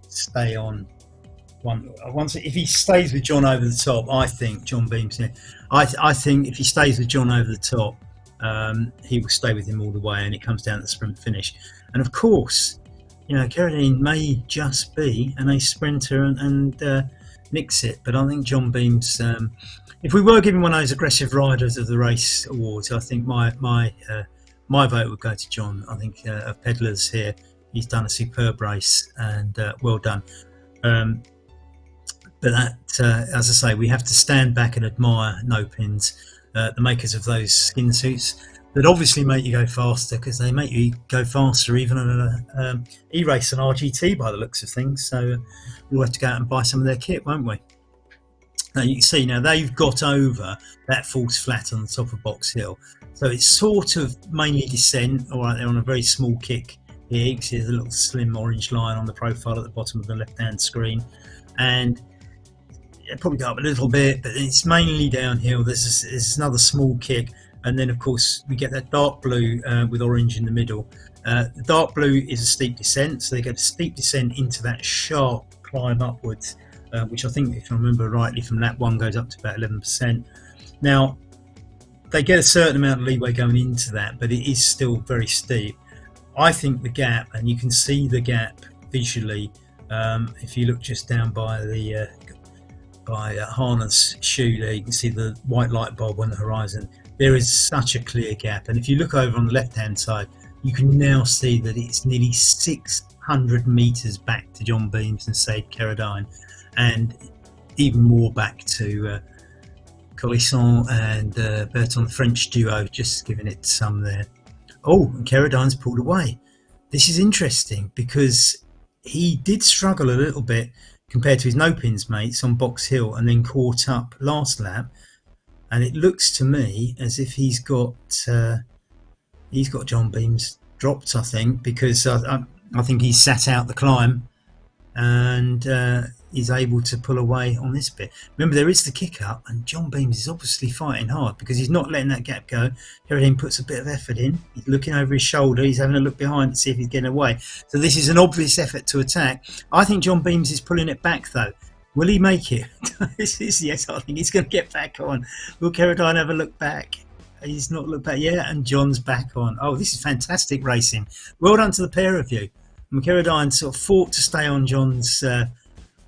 stay on once if he stays with John over the top. I think John Beams here. I think if he stays with John over the top, he will stay with him all the way, and it comes down to the sprint finish. And of course, Keradine may just be an ace sprinter and nicks it, but I think John Beams. If we were giving one of those aggressive riders of the race awards, I think my vote would go to John. I think of Pedlars here, he's done a superb race, and well done. But that, as I say, we have to stand back and admire No Pins, the makers of those skin suits that obviously make you go faster, because they make you go faster even on an E-Race and RGT by the looks of things. So we'll have to go out and buy some of their kit, won't we? Now you can see now they've got over that false flat on the top of Box Hill, so it's sort of mainly descent. All right, they're on a very small kick here. You can see there's a little slim orange line on the profile at the bottom of the left-hand screen, and it probably go up a little bit, but it's mainly downhill. There's another small kick, and then of course we get that dark blue with orange in the middle. The dark blue is a steep descent, so they get a steep descent into that sharp climb upwards. Which I think, if I remember rightly, from lap 1 goes up to about 11%. Now, they get a certain amount of leeway going into that, but it is still very steep. I think the gap, and you can see the gap visually, if you look just down by the Harness shoe there, you can see the white light bulb on the horizon. There is such a clear gap, and if you look over on the left-hand side, you can now see that it's nearly 600 metres back to John Beams and Said Keradine, and even more back to Colisson and Berton, the French duo, just giving it some there. Oh, and Keradine's pulled away. This is interesting because he did struggle a little bit compared to his No Pins mates on Box Hill, and then caught up last lap. And it looks to me as if he's got John Beams dropped, I think, because I think he sat out the climb and is able to pull away on this bit. Remember, there is the kick up, and John Beams is obviously fighting hard because he's not letting that gap go. Keradine puts a bit of effort in. He's looking over his shoulder. He's having a look behind to see if he's getting away. So this is an obvious effort to attack. I think John Beams is pulling it back, though. Will he make it? Yes, I think he's going to get back on. Will Keradine have a look back? He's not looked back yet, and John's back on. Oh, this is fantastic racing. Well done to the pair of you. And Keradine sort of fought to stay on John's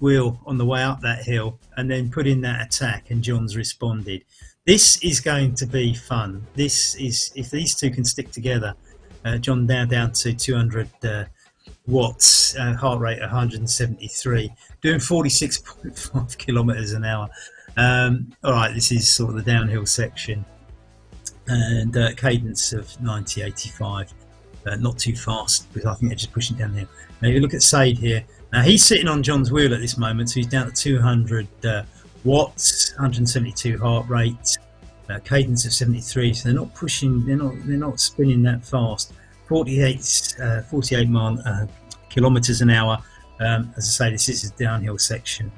wheel on the way up that hill, and then put in that attack, and John's responded. This is going to be fun. This is, if these two can stick together. John now down to 200 watts, heart rate 173, doing 46.5 kilometers an hour. All right, this is sort of the downhill section, and cadence of 90-85. Not too fast, because I think they're just pushing down the hill. Now you look at Said here. Now he's sitting on John's wheel at this moment, so he's down to 200 watts, 172 heart rate, cadence of 73. So they're not pushing, they're not spinning that fast. 48 kilometers an hour. As I say, this is a downhill section.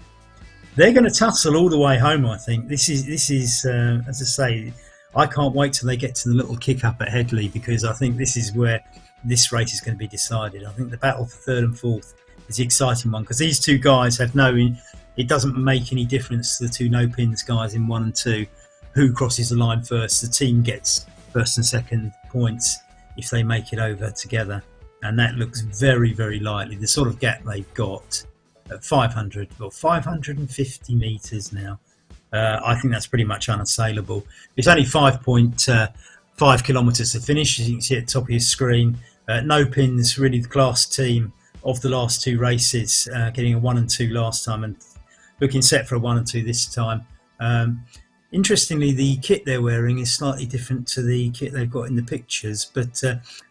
They're going to tussle all the way home, I think. This is as I say, I can't wait till they get to the little kick up at Headley, because I think this is where this race is going to be decided. I think the battle for third and fourth is the exciting one, because these two guys have it doesn't make any difference to the two No Pins guys in 1 and 2 who crosses the line first. The team gets first and second points if they make it over together, and that looks very, very likely. The sort of gap they've got at 500 or 550 meters now. I think that's pretty much unassailable. It's only 5.5 kilometers to finish, as you can see at the top of your screen. No pins, really the class team of the last two races, getting a 1 and 2 last time and looking set for a 1 and 2 this time. Interestingly, the kit they're wearing is slightly different to the kit they've got in the pictures, but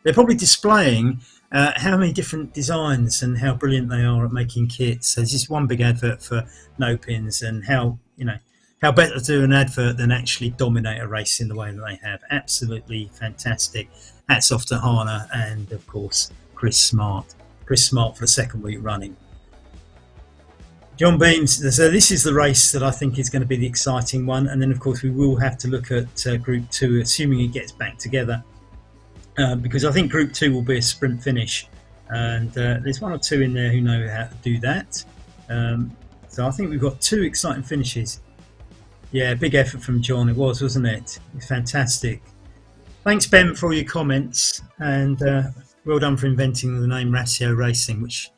they're probably displaying how many different designs and how brilliant they are at making kits. So this is one big advert for no pins, and how better to do an advert than actually dominate a race in the way that they have. Absolutely fantastic. Hats off to Hannah and of course Chris Smart. Chris Smart for the second week running. John Beams, so this is the race that I think is going to be the exciting one, and then of course we will have to look at Group 2, assuming it gets back together, because I think Group 2 will be a sprint finish, and there's 1 or 2 in there who know how to do that. So I think we've got 2 exciting finishes. Yeah, big effort from John, it was, wasn't it? It's fantastic. Thanks, Ben, for all your comments, and well done for inventing the name Ratio Racing, which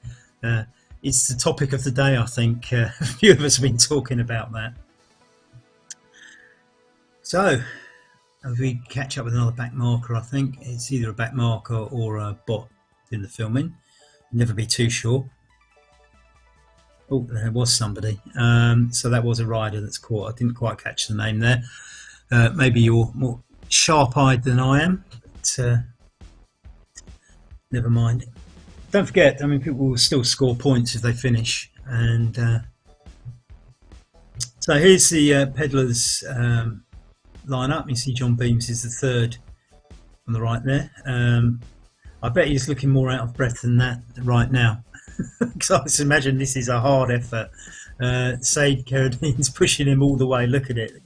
it's the topic of the day, I think. A few of us have been talking about that. So, as we catch up with another back marker, I think it's either a back marker or a bot in the filming. Never be too sure. Oh, there was somebody. So that was a rider that's caught. I didn't quite catch the name there. Maybe you're more sharp-eyed than I am, but never mind. Don't forget, I mean, people will still score points if they finish. And so here's the Pedlars lineup. You see John Beams is the third on the right there. I bet he's looking more out of breath than that right now, because I just imagine this is a hard effort. Said Carradine's pushing him all the way. Look at it.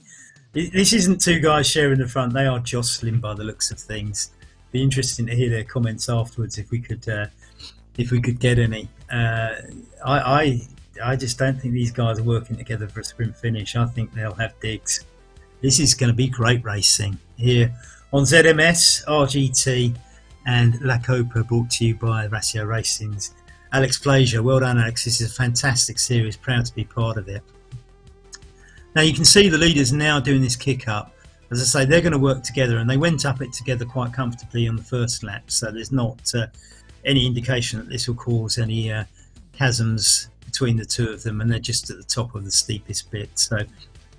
This isn't 2 guys sharing the front. They are jostling by the looks of things. Be interesting to hear their comments afterwards if we could get any. I just don't think these guys are working together for a sprint finish. I think they'll have digs. This is going to be great racing here on ZMS, RGT and La Copa, brought to you by Ratio Racing's Alex Plaisir. Well done, Alex. This is a fantastic series. Proud to be part of it. Now you can see the leaders now doing this kick up. As I say, they're going to work together, and they went up it together quite comfortably on the first lap, so there's not any indication that this will cause any chasms between the two of them, and they're just at the top of the steepest bit. So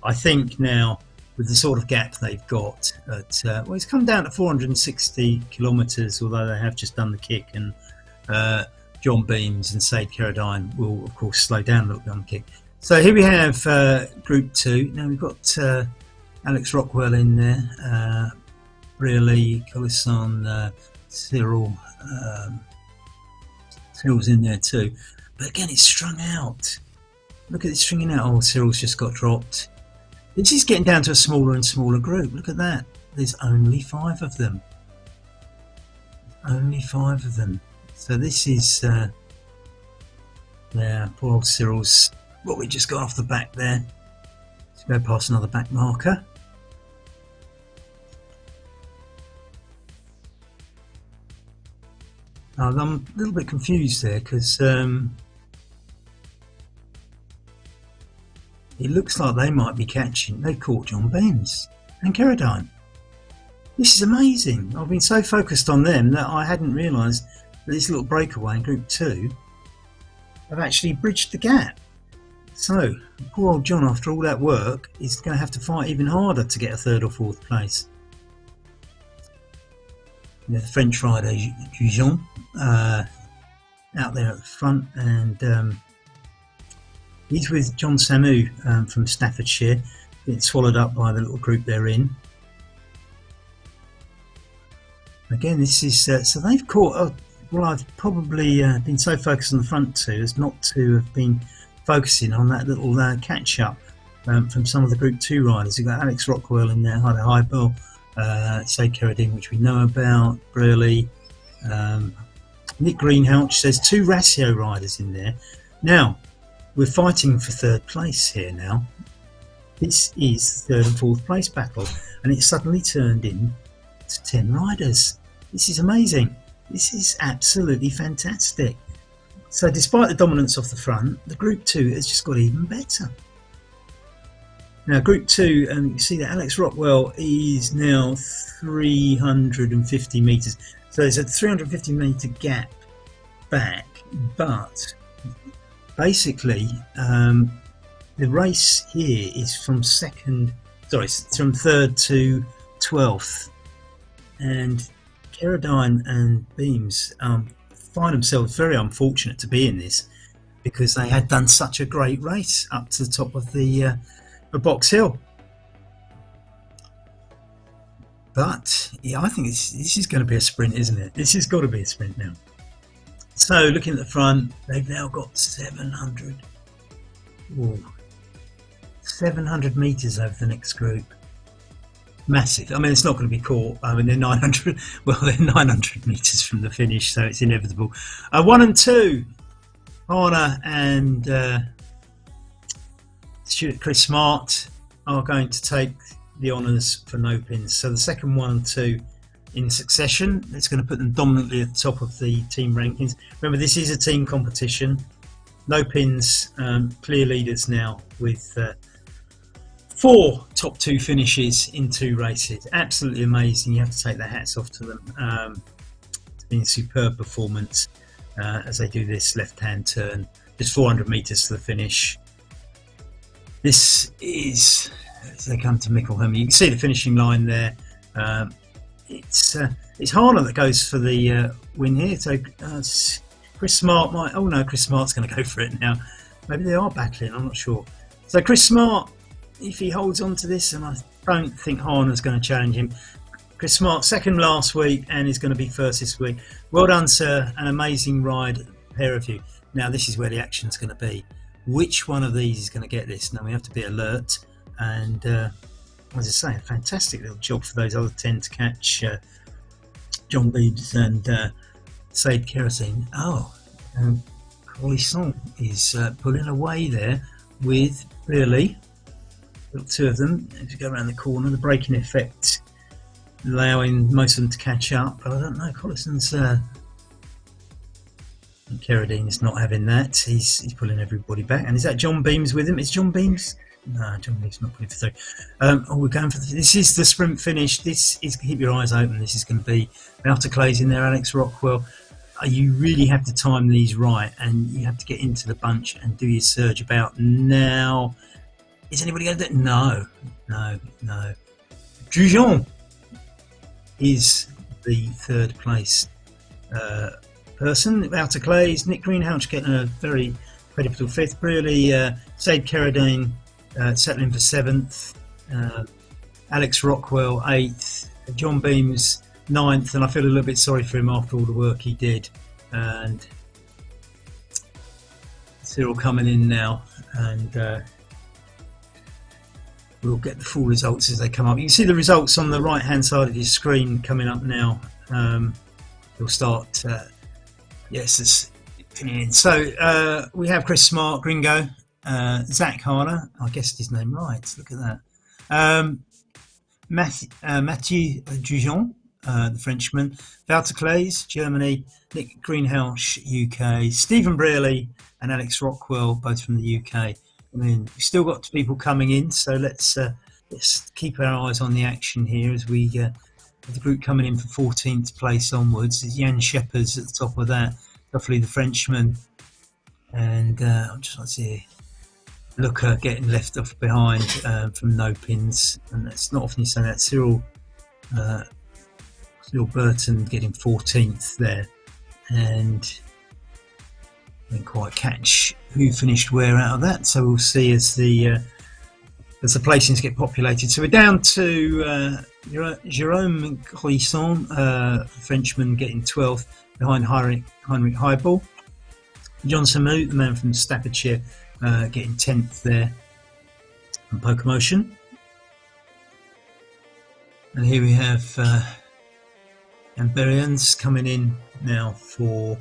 I think now, with the sort of gap they've got at well, it's come down to 460 kilometres, although they have just done the kick, and John Beams and Said Carradine will of course slow down a little bit on the kick. So here we have Group 2. Now we've got Alex Rockwell in there, Really, Collison, Cyril. Cyril's in there too, but again it's strung out. Look at it stringing out. Oh, Cyril's just got dropped. This is getting down to a smaller and smaller group. Look at that. There's only 5 of them. Only 5 of them. So this is yeah, poor old Cyril's what we just got off the back there. Let's go past another back marker. I'm a little bit confused there because it looks like they might be catching. They caught John Beams and Carradine. This is amazing. I've been so focused on them that I hadn't realised that this little breakaway in Group 2 have actually bridged the gap. So poor old John, after all that work, is going to have to fight even harder to get a 3rd or 4th place. The French rider Gujon out there at the front, and he's with John Samu from Staffordshire, getting swallowed up by the little group they're in. Again, this is so they've caught. Well, I've probably been so focused on the front 2 as not to have been focusing on that little catch up from some of the Group 2 riders. You've got Alex Rockwell in there, Hyder Highbell. Said Carradine, which we know about, Burley, Nick Greenhalgh says 2 Ratio riders in there. Now, we're fighting for 3rd place here now. This is the 3rd and 4th place battle, and it's suddenly turned into 10 riders. This is amazing. This is absolutely fantastic. So despite the dominance off the front, the Group 2 has just got even better. Now Group 2, you can see that Alex Rockwell is now 350 metres. So there's a 350 metre gap back, but basically the race here is from third to 12th, and Carradine and Beams find themselves very unfortunate to be in this because they had done such a great race up to the top of the Box Hill. But yeah, I think this is going to be a sprint, isn't it? This has got to be a sprint now. So looking at the front, they've now got 700 metres over the next group. Massive. I mean, it's not going to be caught. I mean, they're 900. Well, they're 900 metres from the finish, so it's inevitable. 1 and 2, Horner and Chris Smart are going to take the honours for no pins. So the second 1 and 2 in succession. It's going to put them dominantly at the top of the team rankings. Remember, this is a team competition. No pins, clear leaders now with 4 top 2 finishes in 2 races. Absolutely amazing. You have to take their hats off to them. It's been a superb performance as they do this left-hand turn. Just 400 metres to the finish. This is as they come to Mickleham. You can see the finishing line there. It's Harner that goes for the win here. So Chris Smart might. Oh no, Chris Smart's going to go for it now. Maybe they are battling. I'm not sure. So Chris Smart, if he holds on to this, and I don't think Harner's going to challenge him. Chris Smart, second last week, and is going to be first this week. Well done, sir. An amazing ride, pair of you. Now this is where the action's going to be. Which one of these is going to get this? Now we have to be alert. And as I say, a fantastic little job for those other 10 to catch John Beebs and Said Kerosene. Oh, Polisson is pulling away there with Brearley. Got 2 of them. As you go around the corner, the braking effect allowing most of them to catch up. But I don't know, Collison's Carradine's not having that. He's pulling everybody back. And is that John Beams with him? Is John Beams? No, John Beams not pulling for 3. We're going for this is the sprint finish. This is, keep your eyes open. This is going to be Outer Clays in there. Alex Rockwell. You really have to time these right, and you have to get into the bunch and do your surge about now. Is anybody going to do it? No. Drujon is the 3rd place person. Outer Clays, Nick Greenhouse getting a very credible 5th. Really, Said Carradine settling for 7th. Alex Rockwell 8th. John Beams 9th, and I feel a little bit sorry for him after all the work he did. And Cyril coming in now, and we'll get the full results as they come up. You can see the results on the right hand side of your screen coming up now. We'll start. Yes, it's in. So we have Chris Smart, Gringo, Zach Harner. I guessed his name right. Look at that. Mathieu Drujon, the Frenchman. Wouter Clays, Germany. Nick Greenhouse, UK. Stephen Brearley and Alex Rockwell, both from the UK. I mean, we've still got people coming in, so let's keep our eyes on the action here as we have the group coming in for 14th place onwards. It's Jan Shepherd's at the top of that, roughly the Frenchman, and I'm just like to see Looker getting left off behind from no pins, and that's not often you say that. Cyril Burton getting 14th there, and didn't quite catch who finished where out of that, so we'll see as the placings get populated. So we're down to Jérôme Clisson, Frenchman, getting 12th behind Heinrich Heibel. John Samu, the man from Staffordshire, getting 10th there from Pokemotion. And here we have Amberians coming in now for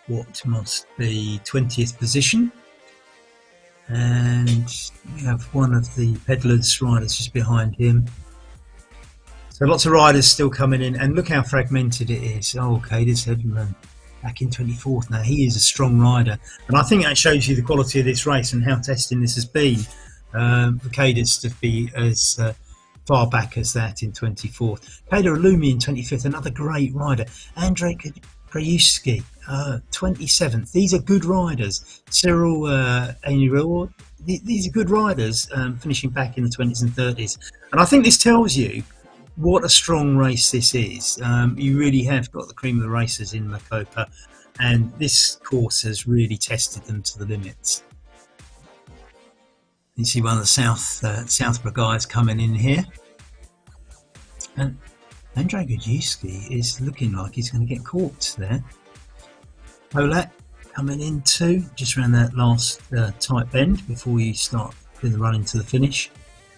what must be 20th position, and we have one of the Peddlers riders just behind him. So lots of riders still coming in, and look how fragmented it is. Oh, okay, this Headman back in 24th. Now he is a strong rider, and I think that shows you the quality of this race and how testing this has been. For Cadus to be as far back as that in 24th. Kader Alumi in 25th, another great rider. Andrei Krajewski, 27th. These are good riders. Cyril Ainiril, these are good riders, finishing back in the 20s and 30s. And I think this tells you what a strong race this is. You really have got the cream of the racers in Makopa, and this course has really tested them to the limits. You see one of the Southborough guys coming in here, and Andrei Gajewski is looking like he's going to get caught there. Polat coming in too, just around that last tight bend before you start doing the run into the finish.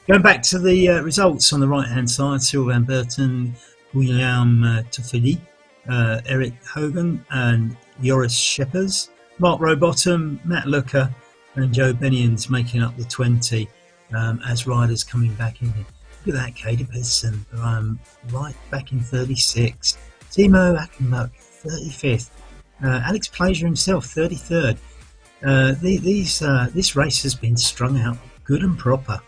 Going back to the results on the right hand side, Cyril Van Burton, William Toffoli, Eric Hogan and Joris Scheppers, Mark Rowbottom, Matt Looker and Joe Benians making up the 20 as riders coming back in here. Look at that, Kader Pedersen right back in 36. Timo Akenbuck, 35th. Alex Plaisir himself, 33rd. This race has been strung out good and proper.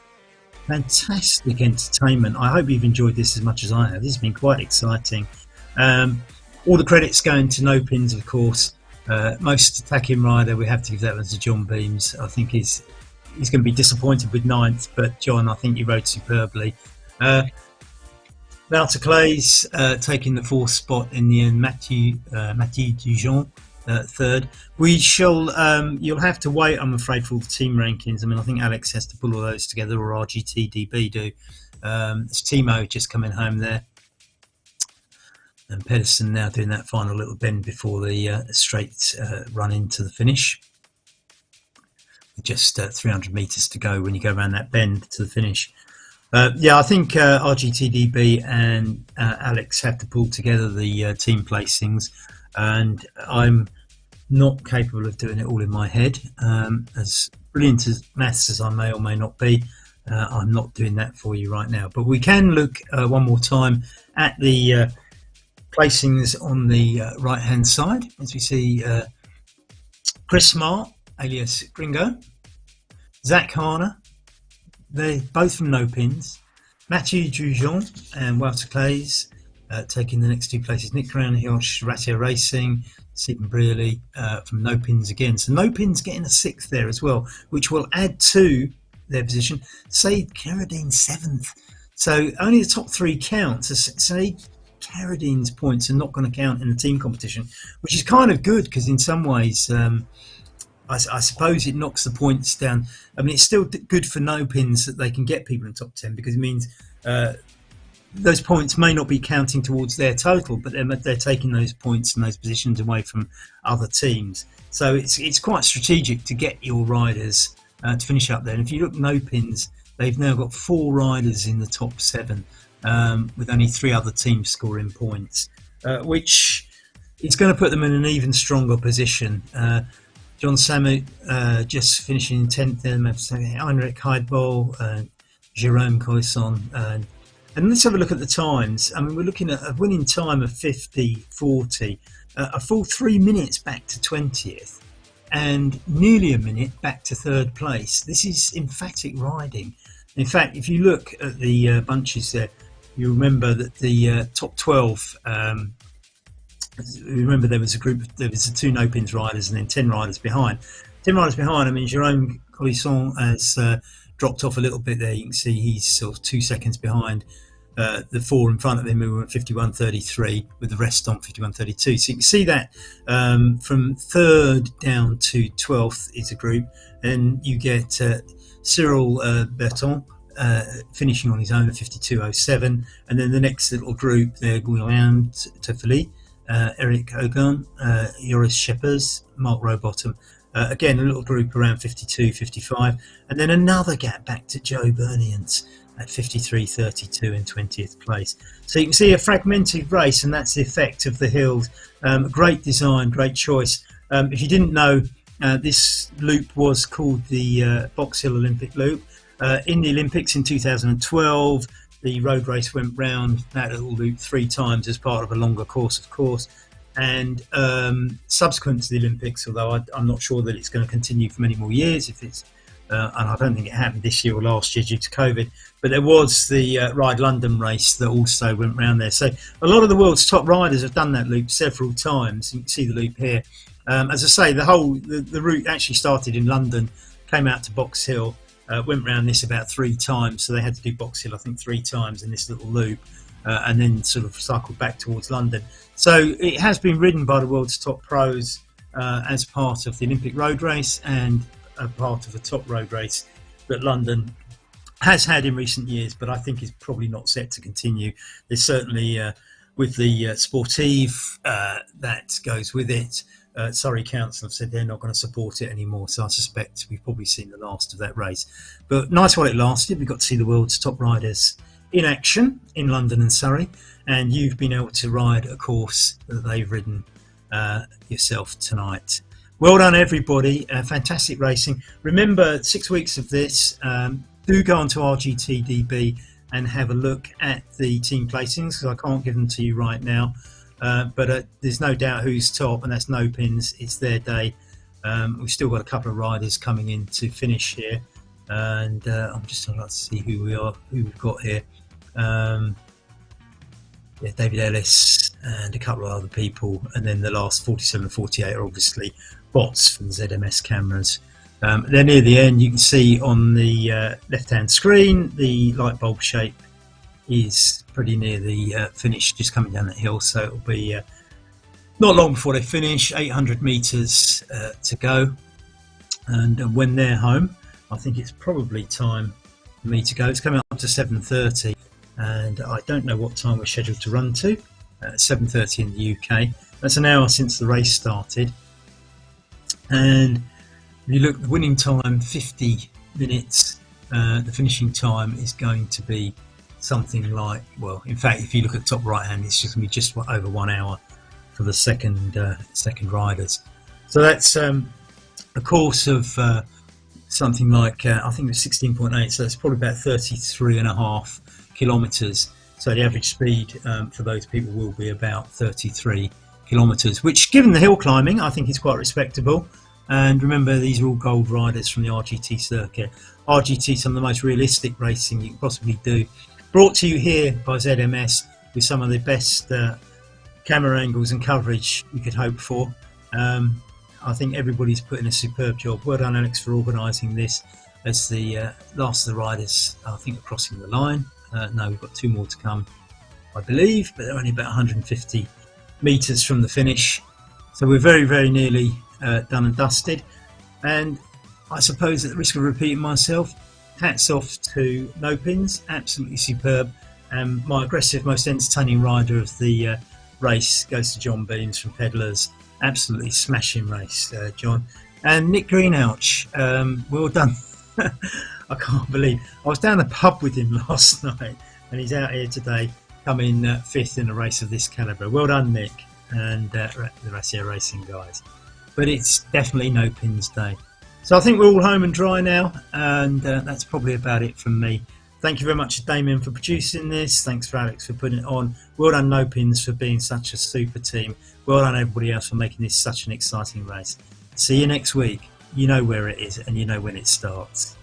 Fantastic entertainment. I hope you've enjoyed this as much as I have. This has been quite exciting. All the credits going to No Pins, of course. Most attacking rider, we have to give that one to John Beams. I think he's going to be disappointed with 9th, but John, I think you rode superbly. Wouter Clays taking the 4th spot in the end. Mathieu Dujon, 3rd. We shall. You'll have to wait, I'm afraid, for all the team rankings. I mean, I think Alex has to pull all those together, or RGTDB do. It's Timo just coming home there, and Pedersen now doing that final little bend before the straight run into the finish. Just 300 metres to go when you go around that bend to the finish. Yeah, I think RGTDB and Alex have to pull together the team placings, and I'm not capable of doing it all in my head. As brilliant as maths as I may or may not be, I'm not doing that for you right now. But we can look one more time at the placings on the right hand side, as we see Chris Smart, alias Gringo, Zach Harner, they're both from No Pins, Mathieu Dujon and Wouter Clays taking the next 2 places, Nick Cranhilch, Ratia Racing, Stephen Brearley from No Pins again. So No Pins getting a 6th there as well, which will add to their position. Saeed Carradine 7th. So only the top 3 counts. Saeed Carradine's points are not going to count in the team competition, which is kind of good because in some ways I suppose it knocks the points down. I mean, it's still good for No Pins that they can get people in the top 10 because it means those points may not be counting towards their total, but they're taking those points and those positions away from other teams. So it's quite strategic to get your riders to finish up there. And if you look at No Pins, they've now got 4 riders in the top 7 with only 3 other teams scoring points, which is going to put them in an even stronger position. John Samu just finishing in 10th, Heinrich Heidbol, Jerome Collisson. And let's have a look at the times. I mean, we're looking at a winning time of 50.40, a full 3 minutes back to 20th, and nearly a minute back to 3rd place. This is emphatic riding. In fact, if you look at the bunches there, you remember that the top 12. Remember, there was a group. There was 2 No Pins riders, and then 10 riders behind. 10 riders behind. I mean, Jerome Collisson has dropped off a little bit there. You can see he's sort of 2 seconds behind the 4 in front of him, who were at 51.33, with the rest on 51.32. So you can see that from 3rd down to 12th is a group, and you get Cyril Berton finishing on his own at 52.07, and then the next little group there, Guillaume Toffoli, Eric Hogan, Joris Scheppers, Mark Rowbottom. Again, a little group around 52.55, and then another gap back to Joe Benians at 53.32 in 20th place. So you can see a fragmented race, and that's the effect of the hills. Great design, great choice. If you didn't know, this loop was called the Box Hill Olympic Loop. In the Olympics in 2012, the road race went round that little loop 3 times as part of a longer course, of course. and subsequent to the Olympics, although I'm not sure that it's going to continue for many more years, if it's and I don't think it happened this year or last year due to COVID, but there was the Ride London race that also went round there. So a lot of the world's top riders have done that loop several times. You can see the loop here. As I say, the route actually started in London, came out to Box Hill, went round this about 3 times. So they had to do Box Hill, I think, 3 times in this little loop, and then sort of cycled back towards London. So it has been ridden by the world's top pros as part of the Olympic road race and a part of the top road race that London has had in recent years, but I think is probably not set to continue. There's certainly, with the Sportive that goes with it, Surrey Council have said they're not going to support it anymore, so I suspect we've probably seen the last of that race. But nice while it lasted. We got to see the world's top riders in action in London and Surrey, and you've been able to ride a course that they've ridden yourself tonight. Well done, everybody. Fantastic racing. Remember, 6 weeks of this. Do go onto RGTDB and have a look at the team placings, because I can't give them to you right now. But there's no doubt who's top, and that's No Pins. It's their day. We've still got a couple of riders coming in to finish here. And I'm just trying to see who we've got here. Yeah, David Ellis and a couple of other people. And then the last 47 and 48 are obviously bots from the ZMS cameras. They're near the end. You can see on the left-hand screen the light bulb shape is pretty near the finish, just coming down that hill. So it'll be not long before they finish. 800 meters to go, and when they're home, I think it's probably time for me to go. It's coming up to 7:30, and I don't know what time we're scheduled to run to. 7:30 in the UK. That's an hour since the race started. And if you look, the winning time 50 minutes, the finishing time is going to be something like, well, in fact, if you look at the top right hand, it's just going to be just over 1 hour for the second riders. So that's a course of something like I think it was 16.8, so it's probably about 33.5 kilometres. So the average speed for those people will be about 33 kilometres, which, given the hill climbing, I think is quite respectable. And remember, these are all gold riders from the RGT circuit. RGT, some of the most realistic racing you can possibly do. Brought to you here by ZMS with some of the best camera angles and coverage you could hope for. I think everybody's put in a superb job. Well done, Alex, for organising this as the last of the riders, I think, are crossing the line. No, we've got 2 more to come, I believe, but they're only about 150 metres from the finish. So we're very, very nearly done and dusted. And I suppose, at the risk of repeating myself, hats off to No Pins, absolutely superb. And my aggressive, most entertaining rider of the race goes to John Beams from Pedlars. Absolutely smashing race, John. And Nick Greenouch, well done. I can't believe I was down the pub with him last night, and he's out here today, coming 5th in a race of this calibre. Well done, Nick, and the Racia Racing guys. But it's definitely No Pins day. So I think we're all home and dry now, and that's probably about it from me. Thank you very much to Damien for producing this. Thanks for Alex for putting it on. Well done, No Pins, for being such a super team. Well done, everybody else, for making this such an exciting race. See you next week. You know where it is, and you know when it starts.